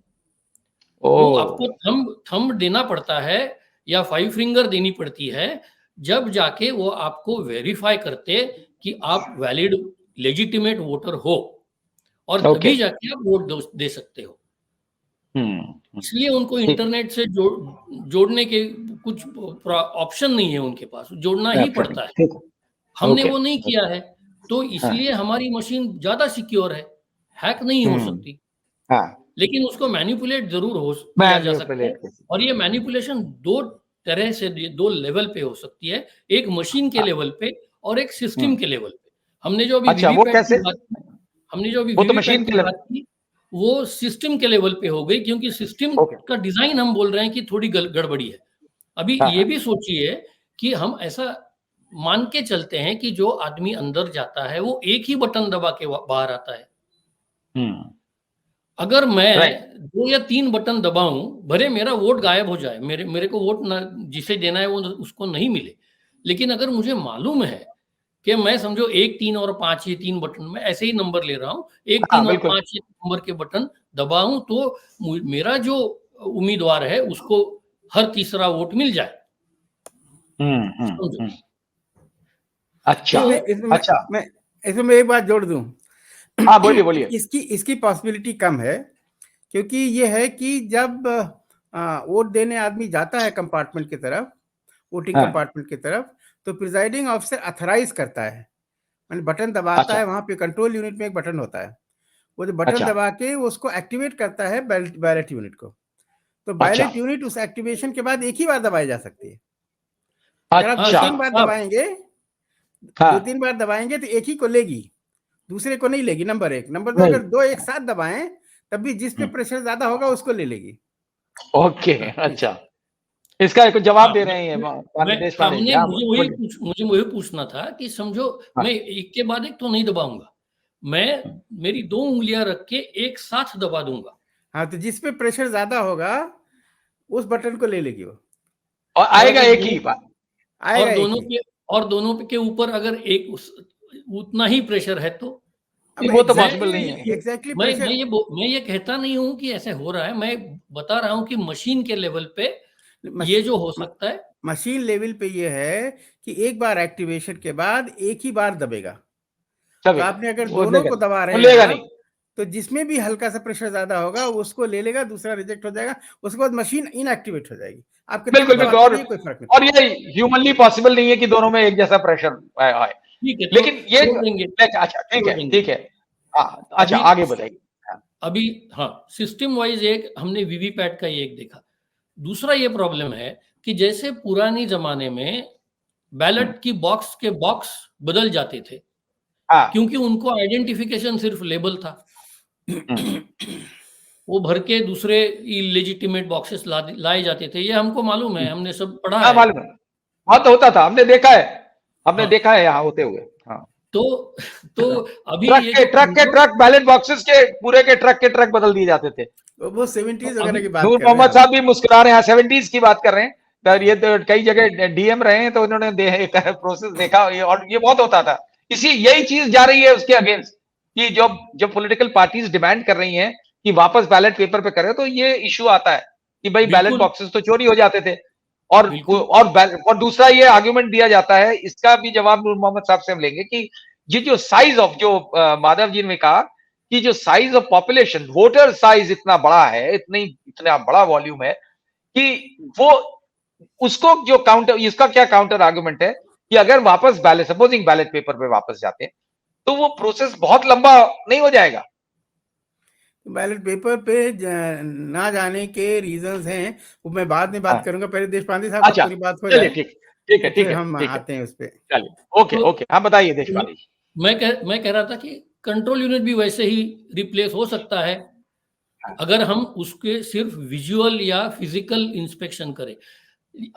वो आपको ओ थंब देना पड़ता है या 5 फिंगर देनी पड़ती है, जब जाके वो आपको वेरीफाई करते कि आप वैलिड लेजिटिमेट वोटर हो, और ओके। तभी जाके आप वोट दे सकते हो। इसलिए उनको ठीक। इंटरनेट से जोड़ने के कुछ ऑप्शन नहीं है उनके पास, जोड़ना ही पड़ता है। ठीक। हमने ओके। वो नहीं किया है, तो हाँ इसलिए हमारी मशीन ज्यादा सिक्योर है, हैक नहीं हो सकती। हाँ। लेकिन उसको मैनिपुलेट जरूर किया जा सकता है, मैनिपुलेट। और ये मैनिपुलेशन दो तरह से, दो लेवल पे हो सकती है, एक मशीन के लेवल पे और एक सिस्टम के लेवल पे। हमने जो अभी अच्छा, वो वीवीपैट की कैसे? बात की हमने जो अभी वो तो वीवीपैट मशीन की के लिए। बात की, वो सिस्टम के लेवल पे हो गई, क्योंकि सिस्टम ओके। का डिजाइन हम बोल रहे हैं कि थोड़ी गड़बड़ी है। अभी हाँ ये हाँ। भी सोचिए कि हम ऐसा मान के चलते हैं कि जो आदमी अंदर जाता है वो एक ही बटन दबा के बाहर आता है। अगर राइट। मैं 2 या 3 बटन दबाऊं, भले मेरा वोट गायब हो जाए, मेरे को वोट ना, जिसे देना है वो उसको नहीं मिले, लेकिन अगर मुझे मालूम है कि मैं समझो 1, 3 और 5, ये 3 बटन में ऐसे ही नंबर ले रहा हूँ, 1, हाँ 3 और बिल्कुल। 5 ये नंबर के बटन दबाऊं, तो मेरा जो उम्मीदवार है उसको हर तीसरा वोट मिल जाए। समझो। अच्छा। तो इसमें अच्छा। मैं इसमें एक बात जोड़ दूं। हाँ बोलिए बोलिए। इसकी पॉसिबिलिटी कम है, क्योंकि ये है कि जब वोट देने आदमी जाता है कंपार्टमेंट की तरफ, वोटिंग हाँ। कंपार्टमेंट की तरफ, तो प्रिजाइडिंग ऑफिसर अथराइज करता है, मैंने बटन दबाता अच्छा। है। वहां पे कंट्रोल यूनिट में एक बटन होता है, वो जो बटन अच्छा। दबा के वो उसको एक्टिवेट करता है बैलेट यूनिट को। तो अच्छा। बैलेट यूनिट उस एक्टिवेशन के बाद एक ही बार दबाई जा सकती है। अगर आप हाँ अच्छा। 2-3 साहब बार साहब, दबाएंगे, हाँ। 2-3 बार दबाएंगे तो एक ही को लेगी, दूसरे को नहीं लेगी। नंबर 1। नंबर 2, नहीं। अगर 2 एक साथ दबाएं तब भी जिस पे प्रेशर ज्यादा होगा उसको ले लेगी। ओके। अच्छा। इसका एक जवाब हाँ, दे रहे हैं देश पांडे जी। मुझे वही पूछना था कि समझो हाँ। मैं एक के बाद एक तो नहीं दबाऊंगा, मैं मेरी 2 उंगलियां रख के एक साथ दबा दूंगा। हाँ, तो जिस पे प्रेशर ज्यादा होगा उस बटन को ले लेगी वो, और और आएगा अगर एक ही बात, आएगा एक ही। और दोनों के ऊपर अगर उतना ही प्रेशर है तो अब वो तो मैं पॉसिबल नहीं है। एग्जैक्टली मैं प्रेशर, मैं ये कहता नहीं हूं कि ऐसे हो रहा है, मैं बता रहा हूं कि मशीन के लेवल पे ये जो हो सकता है। मशीन लेवल पे ये है कि एक बार एक्टिवेशन के बाद एक ही बार दबेगा। तो आपने अगर दोनों को दबा रहे हैं नहीं। आप, तो जिसमें भी हल्का सा प्रेशर ज्यादा होगा उसको ले लेगा, दूसरा रिजेक्ट हो जाएगा, उसके बाद मशीन इनएक्टिवेट हो जाएगी। आप कितना भी बिल्कुल बिल्कुल। दबाते रहिए, कोई फर्क नहीं और ये ह्यूमनली पॉसिबल नहीं है कि दोनों में एक जैसा प्रेशर आए। ठीक है, तो लेकिन ये छोड़ देंगे, अच्छा ठीक है ठीक है। हाँ, अच्छा अभी आगे बताइए। अभी हाँ, सिस्टम वाइज एक हमने वीवीपैट का एक देखा। दूसरा ये प्रॉब्लम है कि जैसे पुरानी जमाने में बैलेट की बॉक्स के बॉक्स बदल जाते थे, हाँ। क्योंकि उनको आइडेंटिफिकेशन सिर्फ लेबल था। वो भर के दूसरे इलेजिटिमेट बॉक्सेस लाए जाते थे, ये हमको मालूम है, हमने सब पढ़ा हाँ है। मालूम है, बहुत होता था, हमने देखा है, हमने हाँ, देखा है यहाँ होते हुए। हाँ, तो अभी ये जो ट्रक बैलेट बॉक्सेस के पूरे के ट्रक बदल दिए जाते थे। वो 70s वगैरह अभी की बात नूर कर रहे हैं मोहम्मद आप। साहब भी मुस्कुरा रहे हैं, 70s की बात कर रहे हैं। तो ये तो कई जगह डीएम रहे हैं तो उन्होंने प्रोसेस देखा, और ये बहुत होता था। यही चीज जा रही है उसके अगेंस्ट, कि जो पॉलिटिकल पार्टीज डिमांड कर रही हैं कि वापस बैलेट पेपर पे करें, तो ये इशू आता है कि भाई बैलेट बिल्कुल बॉक्सेस तो चोरी हो जाते थे। और बिल्कुल और दूसरा ये आर्ग्यूमेंट दिया जाता है, इसका भी जवाब नूर मोहम्मद साहब से हम लेंगे, कि ये जो साइज ऑफ, जो माधव जी ने कहा कि जो size of population, voter size इतना बड़ा है, इतना बड़ा वॉल्यूम है कि वो, उसको जो काउंटर, इसका क्या काउंटर आर्गुमेंट है कि अगर वापस बैलेट, सपोजिंग बैलेट पेपर पे वापस जाते हैं, तो वो प्रोसेस बहुत लंबा नहीं हो जाएगा? बैलेट पेपर पे ना जाने के रीजंस हैं, वो मैं बाद में बात हाँ, करूंगा, पहले देश पांडे साहब का अच्छा पूरी बात हो चलिए, जाए ठीक है तो ठीक फिर है हम ठीक है, आते हैं उस पे। चलिए ओके तो ओके। हाँ बताइए देश पांडे जी। मैं कह रहा था कि कंट्रोल यूनिट भी वैसे ही रिप्लेस हो सकता है अगर हम उसके सिर्फ विजुअल या फिजिकल इंस्पेक्शन करें।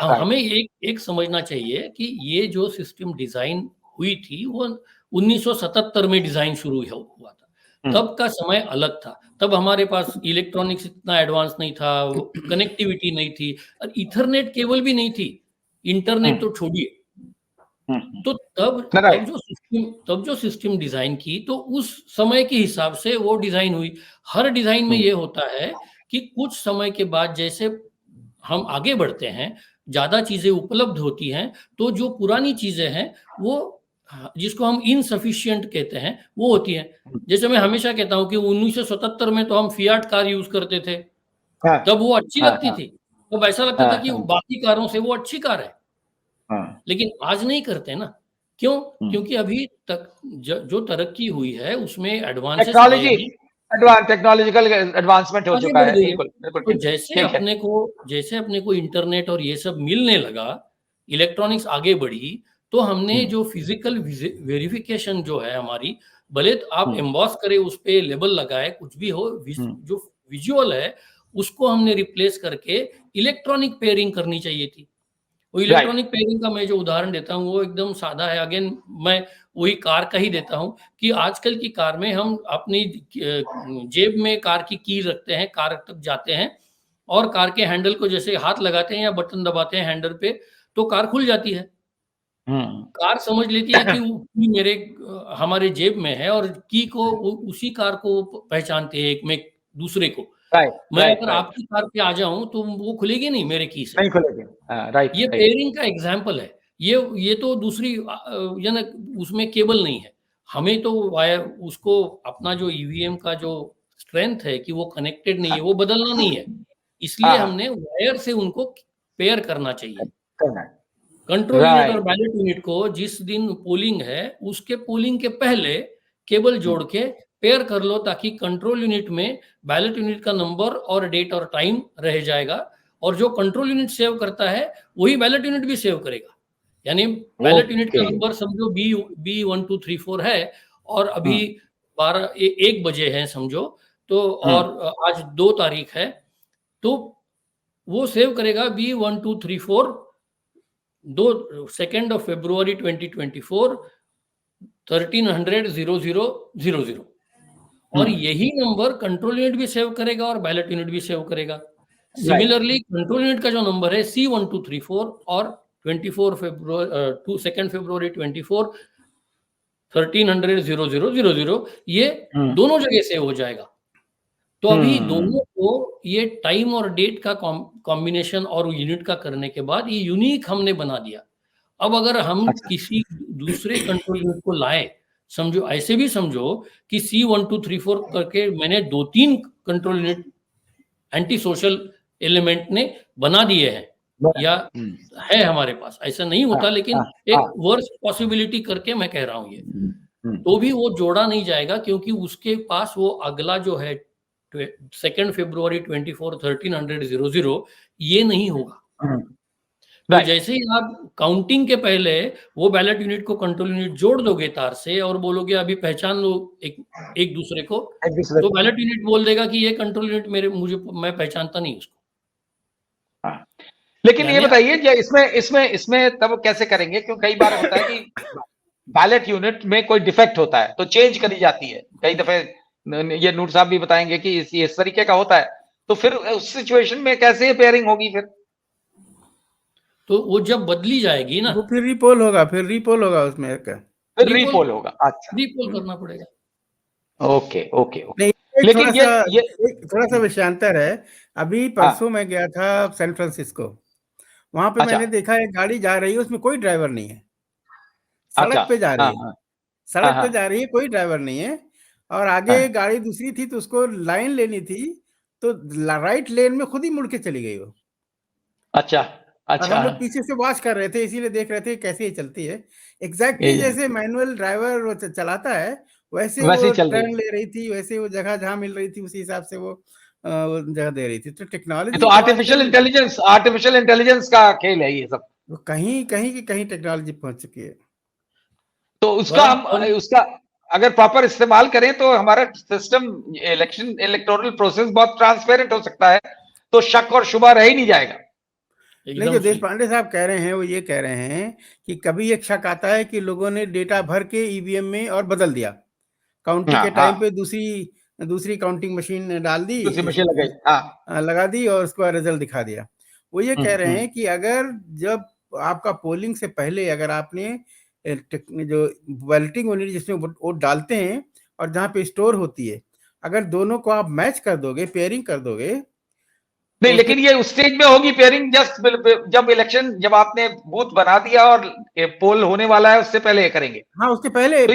हमें एक समझना चाहिए कि ये जो सिस्टम डिजाइन हुई थी वो 1977 में डिजाइन शुरू हुआ था। तब का समय अलग था, तब हमारे पास इलेक्ट्रॉनिक्स इतना एडवांस नहीं था, कनेक्टिविटी नहीं थी, और इथरनेट केबल भी नहीं थी, इंटरनेट तो छोड़िए। तो तब जो सिस्टम डिजाइन की, तो उस समय के हिसाब से वो डिजाइन हुई। हर डिजाइन में ये होता है कि कुछ समय के बाद जैसे हम आगे बढ़ते हैं, ज्यादा चीजें उपलब्ध होती हैं, तो जो पुरानी चीजें हैं वो, जिसको हम इनसफिशिएंट कहते हैं, वो होती हैं। जैसे मैं हमेशा कहता हूं कि 1977 में तो हम फियाट कार यूज करते थे, तब वो अच्छी लगती थी, तब ऐसा लगता था कि बाकी कारों से वो अच्छी कार है। लेकिन आज नहीं करते ना, क्यों? क्योंकि अभी तक जो तरक्की हुई है उसमें एडवांसेस आए टेक्नोलॉजी, हैं, टेक्नोलॉजिकल एडवांसमेंट हो आगे चुका बढ़ है। गई है। बिल्कुल बिल्कुल तो ठीक ठीक है। जैसे अपने को इंटरनेट और ये सब मिलने लगा, इलेक्ट्रॉनिक्स आगे बढ़ी, तो हमने जो फिजिकल वेरिफिकेशन जो है हमारी, भले तो आप एम्बॉस करें, उस पे लेबल लगाए, कुछ भी हो, जो विजुअल है उसको हमने रिप्लेस करके इलेक्ट्रॉनिक पेयरिंग करनी चाहिए थी। वो राइट। इलेक्ट्रॉनिक पेयरिंग का मैं जो उदाहरण देता हूँ वो एकदम सादा है। अगेन मैं वही कार का ही देता हूँ कि आजकल की कार में हम अपनी जेब में कार की रखते हैं, कार तक जाते हैं, और कार के हैंडल को जैसे हाथ लगाते हैं या बटन दबाते हैं हैंडल पे, तो कार खुल जाती है। कार समझ लेती है कि वो की मेरे हमारे जेब में है, और की को उसी कार को पहचानते हैं, एक में दूसरे को। राइट मैं राइट अगर राइट। आपकी कार पे आ जाऊं तो वो खुलेगी नहीं मेरे की से। नहीं खुलेगी। राइट ये राइट। पेयरिंग का एग्जाम्पल है। ये तो दूसरी यानी उसमें केबल नहीं है, हमें तो वायर, उसको अपना जो ईवीएम का जो स्ट्रेंथ है कि वो कनेक्टेड नहीं है, वो बदलना नहीं है, इसलिए हाँ हमने वायर से उनको पेयर करना चाहिए। करना है। कंट्रोल यूनिट और राइट। बैलेट यूनिट को जिस दिन पोलिंग है उसके पोलिंग के पहले केबल जोड़ के पेयर कर लो, ताकि कंट्रोल यूनिट में बैलेट यूनिट का नंबर और डेट और टाइम रह जाएगा, और जो कंट्रोल यूनिट सेव करता है वही बैलेट यूनिट भी सेव करेगा। यानी बैलेट यूनिट का ओके। नंबर समझो बी 1234 है, और अभी 1 बजे है समझो, तो और आज 2 तारीख है, तो वो सेव करेगा B1234 2 फरवरी 2024 1300 और यही नंबर कंट्रोल यूनिट भी सेव करेगा और बैलेट यूनिट भी सेव करेगा। सिमिलरली कंट्रोल यूनिट का जो नंबर है C1234 और 2 फरवरी 24 1300 ये दोनों जगह सेव हो जाएगा। तो अभी दोनों को ये टाइम और डेट का कॉम्बिनेशन और यूनिट का करने के बाद ये यूनिक हमने बना दिया। अब अगर हम किसी दूसरे कंट्रोल यूनिट को लाए, समझो ऐसे भी समझो कि C1234 करके मैंने 2-3 control unit anti social element ने बना दिए हैं या है हमारे पास, ऐसा नहीं होता, लेकिन एक वर्स्ट पॉसिबिलिटी करके मैं कह रहा हूं ये, तो भी वो जोड़ा नहीं जाएगा क्योंकि उसके पास वो अगला जो है 2 फरवरी 24 1300 ये नहीं होगा। तो जैसे ही आप काउंटिंग के पहले वो बैलेट यूनिट को कंट्रोल यूनिट जोड़ दोगे तार से और बोलोगे अभी पहचान लो एक दूसरे को, तो बैलेट यूनिट बोल देगा कि ये कंट्रोल यूनिट मैं पहचानता नहीं उसको। लेकिन ये बताइए इसमें तब कैसे करेंगे, क्योंकि कई बार होता है कि बैलेट यूनिट में कोई डिफेक्ट होता है तो चेंज करी जाती है। कई दफे ये नूर साहब भी बताएंगे कि इस तरीके का होता है, तो फिर उस सिचुएशन में कैसे पेयरिंग होगी फिर? तो वो जब बदली जाएगी ना, वो फिर रिपोल होगा उसमें का। फिर रिपोल होगा। अच्छा, रिपोल करना पड़ेगा। Okay okay okay. नहीं, लेकिन थोड़ा सा विषयांतर है। अभी परसों मैं गया था सैन फ्रांसिस्को, वहां पे मैंने देखा एक गाड़ी जा रही है, उसमें कोई ड्राइवर नहीं है, सड़क पे जा रही है, सड़क पे जा रही है, कोई ड्राइवर नहीं है, और आगे गाड़ी दूसरी थी तो उसको लाइन लेनी थी, तो राइट लेन में खुद ही मुड़ के चली गई वो। अच्छा और हम लोग पीछे से वॉच कर रहे थे, इसीलिए देख रहे थे कैसे ये चलती है। एग्जैक्टली जैसे मैनुअल ड्राइवर चलाता है वैसे वो टर्न ले रही थी, वैसे वो जगह जहां मिल रही थी उसी हिसाब से वो जगह दे रही थी। तो टेक्नोलॉजी तो आर्टिफिशियल इंटेलिजेंस का खेल है ये सब, कहीं की कहीं टेक्नोलॉजी पहुंच चुकी है। तो उसका अगर प्रॉपर इस्तेमाल करें तो हमारा सिस्टम इलेक्टोरल प्रोसेस बहुत ट्रांसपेरेंट हो सकता है, तो शक और शुबा रह ही नहीं जाएगा। नहीं, जो देश पांडे साहब कह रहे हैं वो ये कह रहे हैं कि कभी एक शक आता है कि लोगों ने डेटा भर के ईवीएम में और बदल दिया, काउंटिंग के टाइम पे दूसरी काउंटिंग मशीन डाल दी, लगा दी और उसको रिजल्ट दिखा दिया। वो ये कह रहे हैं कि अगर जब आपका पोलिंग से पहले अगर आपने जो बैलेटिंग यूनिट जिसमें वोट डालते हैं और जहाँ पे स्टोर होती है, अगर दोनों को आप मैच कर दोगे, पेयरिंग कर दोगे, नहीं, लेकिन ये उस स्टेज में होगी पेयरिंग जब आपने बूथ बना दिया और पोल होने वाला है उससे पहले करेंगे। हाँ, उसके पहले तो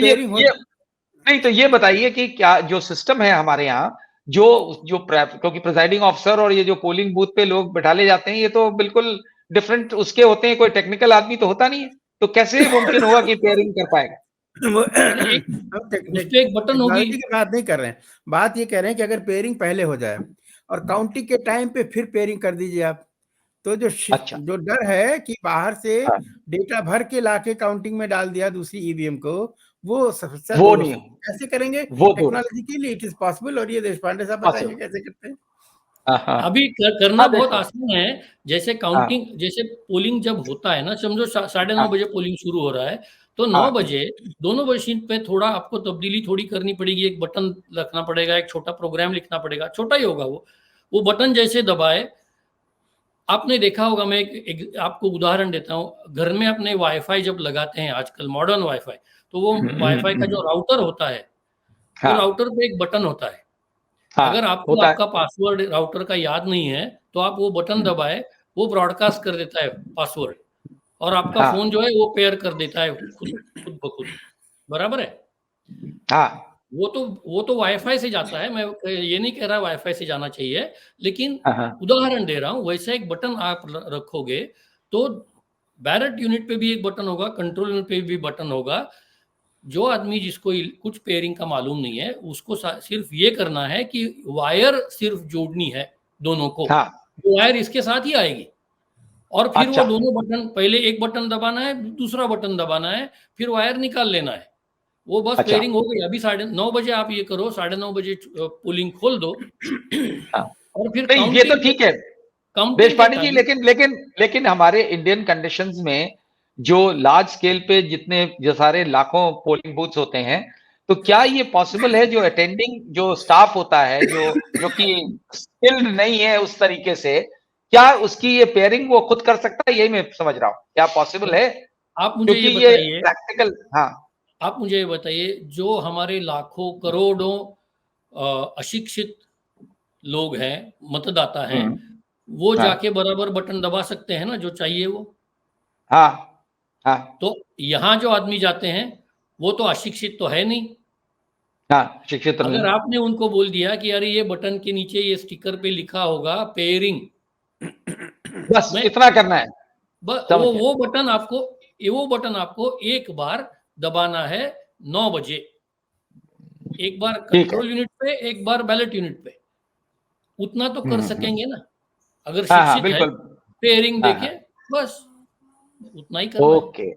नहीं, तो ये बताइए कि क्या जो सिस्टम है हमारे यहाँ, जो क्योंकि प्रिजाइडिंग ऑफिसर और ये जो पोलिंग बूथ पे लोग बैठा ले जाते हैं, ये तो बिल्कुल डिफरेंट उसके होते हैं, कोई टेक्निकल आदमी तो होता नहीं है, तो कैसे मुमकिन होगा कि पेयरिंग कर पाएगा? एक बटन होगी की बात नहीं कर रहे हैं, बात ये कह रहे हैं कि अगर पेयरिंग पहले हो जाए और काउंटिंग के टाइम पे फिर पेयरिंग कर दीजिए आप, तो जो डर है कि बाहर से डेटा भर के लाके काउंटिंग में डाल दिया दूसरी ईवीएम को, वो नहीं कैसे करेंगे? टेक्नोलॉजी के लिए इट इज पॉसिबल, और ये देश पांडे साहब बताएंगे कैसे करते हैं। अभी करना बहुत आसान है। जैसे काउंटिंग, जैसे पोलिंग जब होता है ना, समझो 9:30 बजे पोलिंग शुरू हो रहा है, तो 9 बजे दोनों मशीन पे थोड़ा आपको तब्दीली थोड़ी करनी पड़ेगी, एक बटन रखना पड़ेगा, एक छोटा प्रोग्राम लिखना पड़ेगा, छोटा ही होगा वो बटन जैसे दबाए, आपने देखा होगा, मैं एक आपको उदाहरण देता हूँ, घर में अपने वाईफाई जब लगाते हैं आजकल मॉडर्न वाईफाई, तो वो वाईफाई का जो राउटर होता है, तो राउटर पे एक बटन होता है, अगर आपको आपका पासवर्ड राउटर का याद नहीं है तो आप वो बटन दबाए, वो ब्रॉडकास्ट कर देता है पासवर्ड, और आपका फोन जो है वो पेयर कर देता है खुद ब खुद, बराबर है। वो तो वाईफाई से जाता है, मैं ये नहीं कह रहा वाईफाई से जाना चाहिए, लेकिन उदाहरण दे रहा हूँ, वैसे एक बटन आप रखोगे तो बैलेट यूनिट पे भी एक बटन होगा, कंट्रोल यूनिट पे भी बटन होगा। जो आदमी जिसको कुछ पेयरिंग का मालूम नहीं है, उसको सिर्फ ये करना है कि वायर सिर्फ जोड़नी है दोनों को, वायर इसके साथ ही आएगी, और फिर वो दोनों बटन, पहले एक बटन दबाना है, दूसरा बटन दबाना है, फिर वायर निकाल लेना है, वो बस पेयरिंग हो गई। अभी 9:30 बजे आप ये करो, 9:30 बजे पोलिंग खोल दो और फिर ये तो ठीक है, काउंटिंग के देशपांडे जी, टाइम लेकिन हमारे इंडियन कंडीशंस में जो लार्ज स्केल पे जितने जो सारे लाखों पोलिंग बूथ्स होते हैं, तो क्या ये पॉसिबल है जो अटेंडिंग जो स्टाफ होता है जो कि स्किल्ड नहीं है उस तरीके से, क्या उसकी ये पेयरिंग वो खुद कर सकता है? यही मैं समझ रहा हूँ, क्या पॉसिबल है? आप मुझे क्योंकि ये ये बताइए, प्रैक्टिकल। हाँ, आप मुझे ये बताइए, जो हमारे लाखों करोड़ों अशिक्षित लोग हैं, मतदाता हैं, वो हाँ, जाके बराबर बटन दबा सकते हैं ना जो चाहिए वो। हाँ, हाँ, तो यहाँ जो आदमी जाते हैं वो तो अशिक्षित तो है नहीं। हाँ, शिक्षित तो नहीं। अगर आपने उनको बोल दिया कि अरे ये बटन के नीचे ये स्टिकर पे लिखा होगा पेयरिंग, बस मैं इतना करना है, समझ गया। वो बटन आपको एक बार दबाना है 9 बजे, एक बार ठीक है। कंट्रोल यूनिट पे, एक बार बैलेट यूनिट पे। उतना तो कर सकेंगे ना, अगर हाँ, हाँ, शिक्षित है, बिल्कुल। पेयरिंग हाँ, देके, हाँ, बस उतना ही करना है। ओके। हाँ,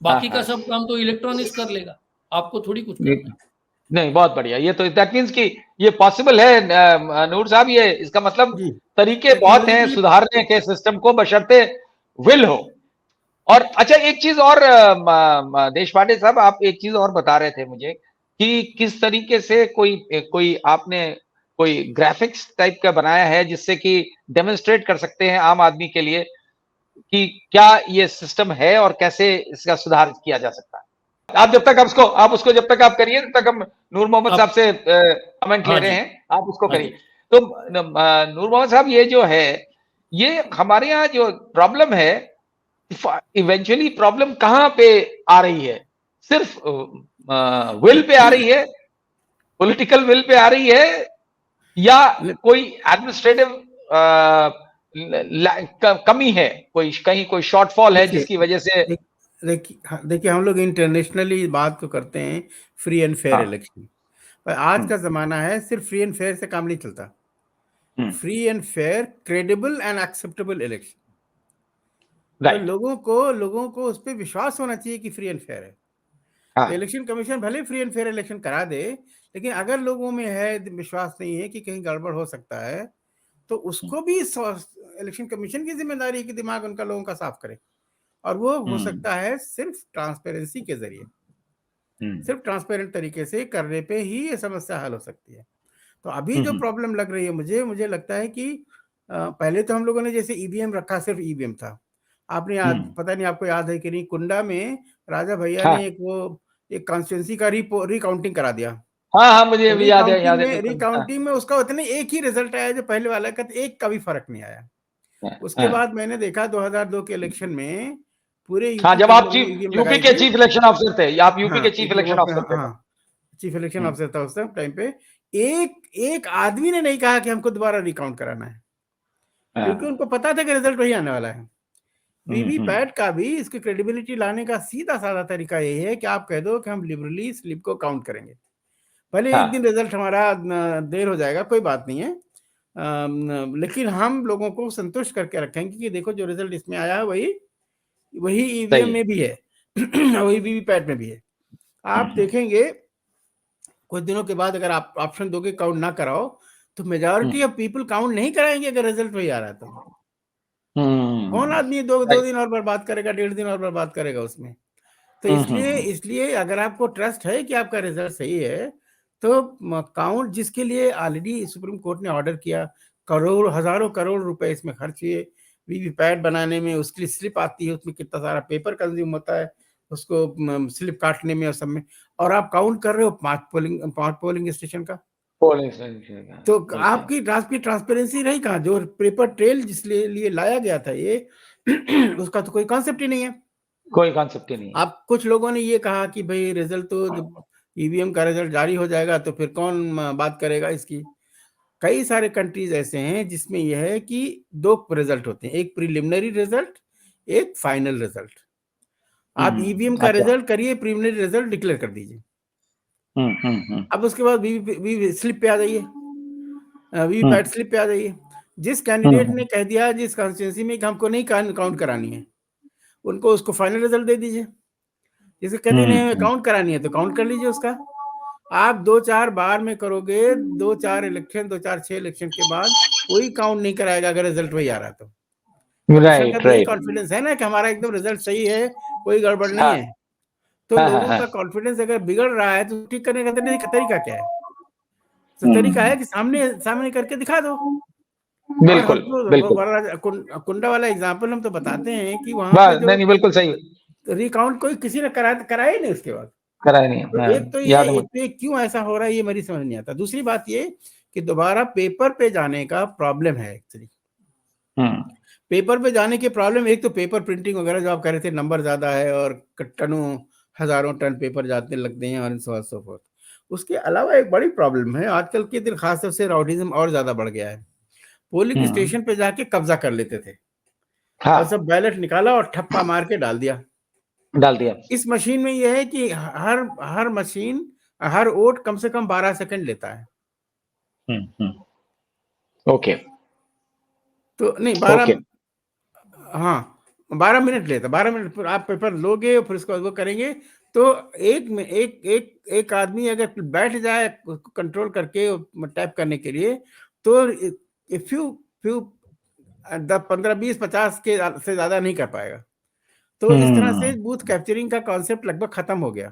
बाकी का हाँ। सब काम तो इलेक्ट्रॉनिक्स कर लेगा, आपको थोड़ी कुछ करना है। नहीं, बहुत बढ़िया। ये तो दैट मीन्स कि ये पॉसिबल है। नूर साहब, ये इसका मतलब जी, तरीके बहुत हैं टेक्नोलॉजी। सुधारने के सिस्टम को, बशर्ते विल हो। और अच्छा, एक चीज और देशपांडे साहब, आप एक चीज और बता रहे थे मुझे कि किस तरीके से कोई कोई आपने कोई ग्राफिक्स टाइप का बनाया है जिससे कि डेमोन्स्ट्रेट कर सकते हैं आम आदमी के लिए कि क्या ये सिस्टम है और कैसे इसका सुधार किया जा सकता है। आप जब तक आप उसको जब तक आप करिए, तब तक हम नूर मोहम्मद आप साहब से कमेंट ले हाँ रहे जी, हैं, आप उसको हाँ करिए। जी। तो नूर मोहम्मद साहब, ये जो है, ये हमारे यहाँ जो प्रॉब्लम है, इवेंचुअली प्रॉब्लम कहाँ पे आ रही है? सिर्फ विल पे आ रही है, पॉलिटिकल विल पे आ रही है, या कोई एडमिनिस्ट्रेटिव कमी है, कोई कहीं कोई शॉर्टफॉल है देखिए, जिसकी वजह से? देखिए, हाँ, देखिए, हम लोग इंटरनेशनली बात तो करते हैं फ्री एंड फेयर हाँ। इलेक्शन, पर आज हम्म, का ज़माना है सिर्फ फ्री एंड फेयर से काम नहीं चलता। Hmm, free and fair, credible and acceptable election. तो राइट। लोगों को उस पे विश्वास होना चाहिए कि फ्री एंड फेयर है। तो हाँ। इलेक्शन कमीशन भले फ्री एंड फेयर इलेक्शन करा दे, लेकिन अगर लोगों में है विश्वास नहीं है कि कहीं गड़बड़ हो सकता है, तो उसको भी इलेक्शन कमीशन की जिम्मेदारी है कि दिमाग उनका लोगों का साफ करे। और वो हो हम्म, सकता है सिर्फ ट्रांसपेरेंसी के जरिए, हम्म, सिर्फ ट्रांसपेरेंट तरीके से करने पे ही ये समस्या हल हो सकती है। तो अभी जो हम्म, प्रॉब्लम लग रही है मुझे लगता है कि पहले तो हम लोगों ने जैसे ईवीएम रखा, सिर्फ ईवीएम था। आपने याद, हम्म, पता नहीं आपको याद है कि नहीं, कुंडा में राजा भैया हाँ, ने एक कॉन्स्टिट्यूंसी का रिकाउंटिंग करा दिया। हाँ, हाँ, मुझे तो भी याद है बिल्कुल। हाँ, रिकाउंटिंग में उसका उतने एक ही रिजल्ट आया जो पहले वाला का, एक का भी फर्क नहीं आया। हाँ, उसके हाँ। बाद मैंने देखा 2002 के इलेक्शन में पूरे हाँ, यूपी जब के हम आप लोगों ने ईवीएम यूपी लगाई के थी। चीफ इलेक्शन ऑफिसर थे, आप यूपी के हाँ, चीफ इलेक्शन ऑफिसर थे तब। हाँ, चीफ इलेक्शन हम्म, ऑफिसर था उस टाइम पे। एक एक आदमी ने नहीं कहा कि हमको दोबारा रिकाउंट कराना है, क्योंकि हाँ, उनको पता था कि रिजल्ट वही आने वाला है। हम्म, वीवीपैट का भी इसकी क्रेडिबिलिटी लाने का सीधा साधा तरीका यही है कि आप कह दो कि हम लिबरली स्लिप को काउंट करेंगे। भले एक दिन हाँ, रिजल्ट हमारा देर हो जाएगा, कोई बात नहीं है, लेकिन हम लोगों को संतुष्ट करके रखेंगे कि देखो जो रिजल्ट इसमें आया है वही वही ईवीएम सही है। में भी है वही वीवीपैट में भी है। आप हम्म, देखेंगे कुछ दिनों के बाद अगर आप ऑप्शन दोगे काउंट ना कराओ, तो majority hmm, of people count नहीं कराएंगे अगर रिजल्ट वही आ रहा है तो। कौन हम्म, आदमी दो राइट। दिन और बर्बाद करेगा, 1.5 दिन और बर्बाद करेगा उसमें। तो हम्म, इसलिए इसलिए अगर आपको ट्रस्ट है कि आपका रिजल्ट सही है, तो काउंट, जिसके लिए ऑलरेडी सुप्रीम कोर्ट ने ऑर्डर किया, करोड़ हजारों करोड़ रुपए इसमें खर्च हुए वीवीपैट बनाने में, उसके लिए स्लिप आती है, उसमें कितना सारा पेपर कंज्यूम होता है उसको स्लिप काटने में और सब में, और आप काउंट कर रहे हो 5 पोलिंग स्टेशन का। पोलिंग तो बिल्कुल। आपकी ट्रांसपेरेंसी रही कहाँ? जो पेपर ट्रेल जिस लिए लाया गया था ये उसका तो कोई कॉन्सेप्ट ही नहीं है। कोई कॉन्सेप्ट ही नहीं है। आप कुछ लोगों ने ये कहा कि भाई रिजल्ट तो जब ईवीएम का रिजल्ट जारी हो जाएगा तो फिर कौन बात करेगा इसकी। कई सारे कंट्रीज ऐसे हैं जिसमें यह है कि दो रिजल्ट होते हैं, एक प्रिलिमिनरी रिजल्ट, एक फाइनल रिजल्ट। आप ईवीएम का अच्छा। रिजल्ट करिए, प्रिलिमिनरी रिजल्ट डिक्लेयर कर दीजिए, अब उसके बाद वी स्लिप पे आ जाइए, हम्म, वीवीपैट स्लिप पे आ जाइए। जिस कैंडिडेट हम्म, ने कह दिया जिस कॉन्स्टिट्यूंसी में कि हमको नहीं काउंट करानी है, उनको उसको फाइनल रिजल्ट दे दीजिए। जिसे कहते नहीं हम्म, काउंट करानी है तो काउंट कर लीजिए उसका। आप 2-4 बार में करोगे, 2-4 इलेक्शन, 2-4-6 इलेक्शन के बाद कोई काउंट नहीं कराएगा अगर रिजल्ट वही आ रहा तो। राइट का तो यही राइट। कॉन्फिडेंस है ना कि हमारा एकदम रिजल्ट सही है, कोई गड़बड़ नहीं हाँ है। तो हाँ हाँ लोगों हाँ। का कॉन्फिडेंस अगर बिगड़ रहा है तो ठीक करने का तरीका क्या है? तो तरीका हम्म, है कि सामने सामने करके दिखा दो। और हम बिल्कुल तो वो बिल्कुल। बड़ा कुंडा वाला एग्जाम्पल हम तो बताते हैं कि वहां पे बस जो नहीं नहीं, बिल्कुल सही। रिकाउंट कोई किसी ने कराया ही नहीं उसके बाद। कराया नहीं है, तो हाँ, याद है एक मुझे। तो ये क्यों ऐसा हो रहा है ये मेरी समझ नहीं आता। दूसरी बात ये कि दोबारा पेपर पे जाने का प्रॉब्लम है एक्चुअली। हम्म पेपर पे जाने की प्रॉब्लम, एक तो पेपर प्रिंटिंग वगैरह जो आप कह रहे थे, नंबर ज्यादा है और टनों हजारों टन पेपर जाते लगते हैं और सो फोर्थ। उसके अलावा एक बड़ी प्रॉब्लम है आजकल के दिन, खासतौर से राउडीज्म और ज्यादा बढ़ गया है। पोलिंग हम्म, स्टेशन पे जाके कब्जा कर लेते थे हाँ, और सब बैलेट निकाला और ठप्पा मार के डाल दिया। डाल दिया। इस मशीन में यह है कि हर मशीन, हर वोट कम से कम 12 सेकंड लेता है। ओके तो नहीं 12, ओके। हाँ 12 मिनट लेता, 12 मिनट पर आप पेपर लोगे और फिर उसको वो करेंगे। तो एक में एक आदमी अगर बैठ जाए कंट्रोल करके टैप करने के लिए, तो फ्यू फ्यू 15 20 50 के से ज्यादा नहीं कर पाएगा। तो इस तरह से हम्म, बूथ कैप्चरिंग का कॉन्सेप्ट लगभग खत्म हो गया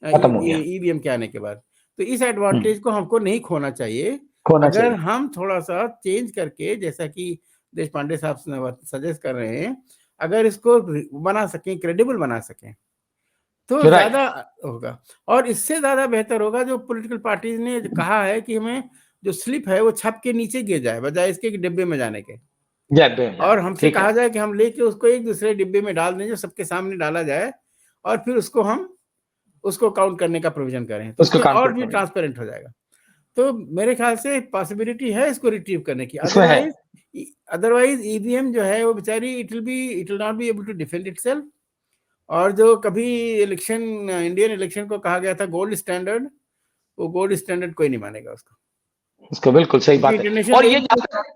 खत्म हो गया। ईवीएम के आने के बाद। तो इस हम्म, एडवांटेज को हमको नहीं खोना चाहिए। खोना अगर चाहिए। हम थोड़ा सा चेंज करके, जैसा कि देश पांडे साहब सजेस्ट कर रहे हैं, अगर इसको बना सकें, क्रेडिबल बना सकें, तो राइट। ज्यादा होगा। और इससे ज्यादा बेहतर होगा जो पॉलिटिकल पार्टीज ने कहा है कि हमें जो स्लिप है वो छप के नीचे गिर जाए बजाय इसके कि डिब्बे में जाने के। जय भीम और जाने, हमसे ठीक है। कहा जाए कि हम लेके उसको एक दूसरे डिब्बे में डाल दें जो सबके सामने डाला जाए, और फिर उसको हम उसको काउंट करने का प्रोविजन करें, तो उसको उसमें और कॉन्फ्लिक्ट भी में ट्रांसपेरेंट हो जाएगा। तो मेरे ख्याल से पॉसिबिलिटी है इसको रिट्रीव करने की। उसमें है। अदरवाइज ईवीएम जो है वो बेचारी it will not be able to defend itself. और जो कभी इलेक्शन, इंडियन इलेक्शन को कहा गया था गोल्ड स्टैंडर्ड, वो गोल्ड स्टैंडर्ड कोई नहीं मानेगा उसको, उसको बिल्कुल सही क्योंकि बात है। इंटरनेशनल और लेवल ये पे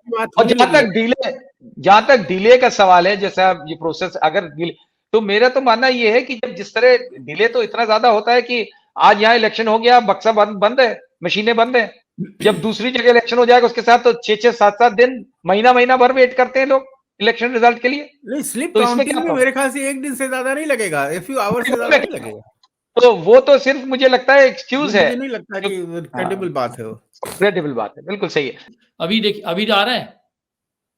बात होने लगी है। जहां तक डिले का सवाल है, जैसा ये प्रोसेस अगर डिले, तो मेरा तो मानना ये है कि जब जिस तरह डिले तो इतना ज्यादा होता है कि आज यहाँ इलेक्शन हो गया, बक्सा बंद है, मशीनें बंद है। जब दूसरी जगह इलेक्शन हो जाएगा उसके साथ तो 6 6 7 7 दिन, महीना महीना भर वेट करते हैं लोग इलेक्शन रिजल्ट के लिए। नहीं, स्लिप तो इसमें क्या काउंटिंग में मेरे ख्याल से एक दिन से ज्यादा नहीं लगेगा, ए फ्यू आवर से ज्यादा नहीं प्रॉब्लम? लगेगा। तो वो तो सिर्फ मुझे लगता है एक्सक्यूज है। मुझे नहीं लगता कि हाँ, क्रेडिबल बात है वो। क्रेडिबल बात है, बिल्कुल सही है। अभी देखिए, अभी आ रहा है।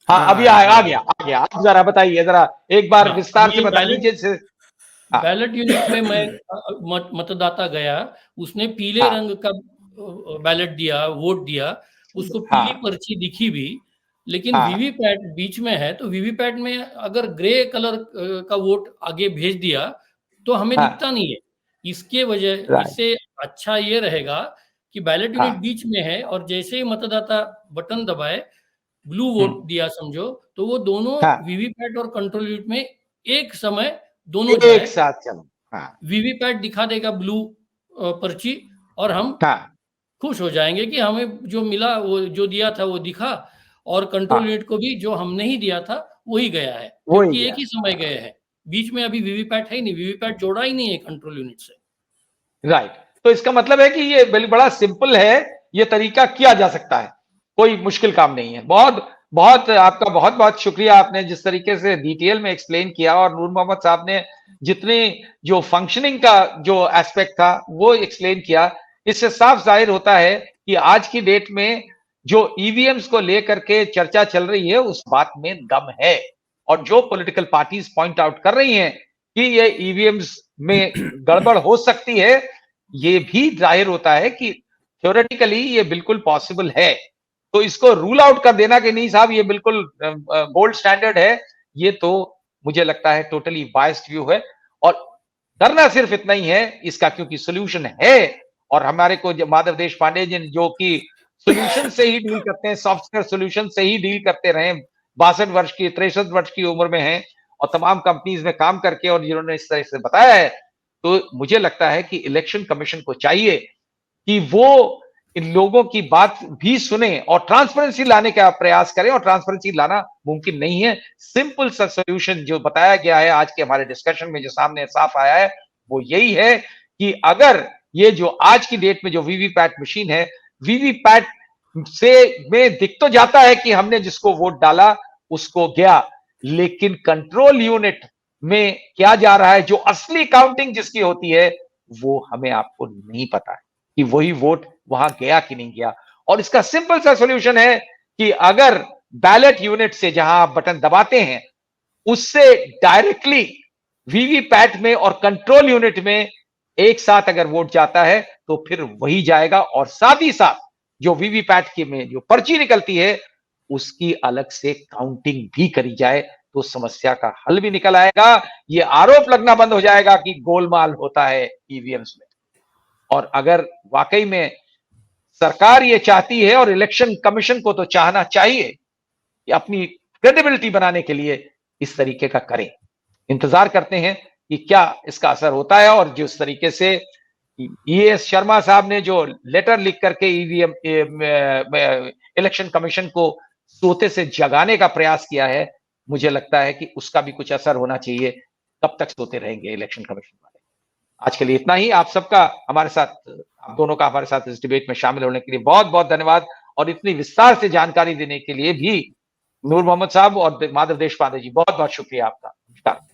हाँ, हाँ अभी आ आ रहा गया है। आ गया। आप जरा बताइए, जरा एक बार हाँ, विस्तार से ये बता दीजिए हाँ बैलेट यूनिट में मैं मतदाता गया, उसने पीले हाँ रंग का बैलेट दिया, वोट दिया, उसको पीली हाँ पर्ची दिखी भी, लेकिन हाँ वीवीपैट बीच में है, तो वीवीपैट में अगर ग्रे कलर का वोट आगे भेज दिया तो हमें हाँ। दिखता नहीं है। इसके वजह राइट। इससे अच्छा ये रहेगा कि बैलेट यूनिट हाँ बीच में है और जैसे ही मतदाता बटन दबाए, ब्लू वोट दिया समझो, तो वो दोनों हाँ, वीवीपैट और कंट्रोल यूनिट में एक समय दोनों एक जाए, साथ चलो। हाँ वीवीपैट दिखा देगा ब्लू पर्ची, और हम हाँ खुश हो जाएंगे कि हमें जो मिला, वो जो दिया था वो दिखा, और कंट्रोल हाँ, यूनिट को भी जो हम नहीं दिया था वही गया है, वो ही क्योंकि एक गया। ही समय गए हैं। बीच में अभी वीवीपैट है ही नहीं, वीवीपैट जोड़ा ही नहीं है कंट्रोल यूनिट से। राइट। तो इसका मतलब है कि ये बड़ा सिंपल है, ये तरीका किया जा सकता है, कोई मुश्किल काम नहीं है। बहुत बहुत आपका बहुत बहुत शुक्रिया, आपने जिस तरीके से डिटेल में एक्सप्लेन किया, और नूर मोहम्मद साहब ने जितनी जो फंक्शनिंग का जो एस्पेक्ट था वो एक्सप्लेन किया। इससे साफ जाहिर होता है कि आज की डेट में जो ईवीएम्स को लेकर के चर्चा चल रही है उस बात में दम है, और जो पॉलिटिकल पार्टीज पॉइंट आउट कर रही हैं कि ये ईवीएम्स में गड़बड़ हो सकती है, ये भी जाहिर होता है कि थ्योरेटिकली ये बिल्कुल पॉसिबल है। तो इसको रूल आउट कर देना कि नहीं साहब ये बिल्कुल गोल्ड स्टैंडर्ड है, ये तो मुझे लगता है टोटली बायस्ड व्यू है। और करना सिर्फ इतना ही है इसका, क्योंकि सोल्यूशन है, और हमारे को माधव देश पांडे जी जो कि सोल्यूशन से ही डील करते हैं, सॉफ्टवेयर सोल्यूशन से ही डील करते रहे, 62 वर्ष की 63 वर्ष की उम्र में हैं, और तमाम कंपनीज में काम करके, और जिन्होंने इस तरह से बताया है। तो मुझे लगता है कि इलेक्शन कमीशन को चाहिए कि वो इन लोगों की बात भी सुने और ट्रांसपेरेंसी लाने का प्रयास करें, और ट्रांसपेरेंसी लाना मुमकिन नहीं है। सिंपल सा सोल्यूशन जो बताया गया है आज के हमारे डिस्कशन में, जो सामने साफ आया है, वो यही है कि अगर ये जो आज की डेट में जो वीवीपैट मशीन है, वीवीपैट से में दिख तो जाता है कि हमने जिसको वोट डाला उसको गया, लेकिन कंट्रोल यूनिट में क्या जा रहा है, जो असली काउंटिंग जिसकी होती है, वो हमें आपको नहीं पता है कि वही वोट वहां गया कि नहीं गया। और इसका सिंपल सा सॉल्यूशन है कि अगर बैलेट यूनिट से जहां आप बटन दबाते हैं उससे डायरेक्टली वीवीपैट में और कंट्रोल यूनिट में एक साथ अगर वोट जाता है तो फिर वही जाएगा, और साथ ही साथ जो वीवीपैट के में जो पर्ची निकलती है उसकी अलग से काउंटिंग भी करी जाए तो समस्या का हल भी निकल आएगा। ये आरोप लगना बंद हो जाएगा कि गोलमाल होता है ईवीएम्स में। और अगर वाकई में सरकार ये चाहती है, और इलेक्शन कमीशन को तो चाहना चाहिए कि अपनी क्रेडिबिलिटी बनाने के लिए इस तरीके का करें। इंतजार करते हैं कि क्या इसका असर होता है। और जिस तरीके से ES शर्मा साहब ने जो लेटर लिख करके ईवीएम इलेक्शन कमीशन को सोते से जगाने का प्रयास किया है, मुझे लगता है कि उसका भी कुछ असर होना चाहिए। कब तक सोते रहेंगे इलेक्शन कमीशन वाले। आज के लिए इतना ही। आप सबका हमारे साथ, आप दोनों का हमारे साथ इस डिबेट में शामिल होने के लिए बहुत बहुत धन्यवाद, और इतनी विस्तार से जानकारी देने के लिए भी नूर मोहम्मद साहब और माधव देशपांडे जी, बहुत बहुत शुक्रिया आपका। नमस्कार।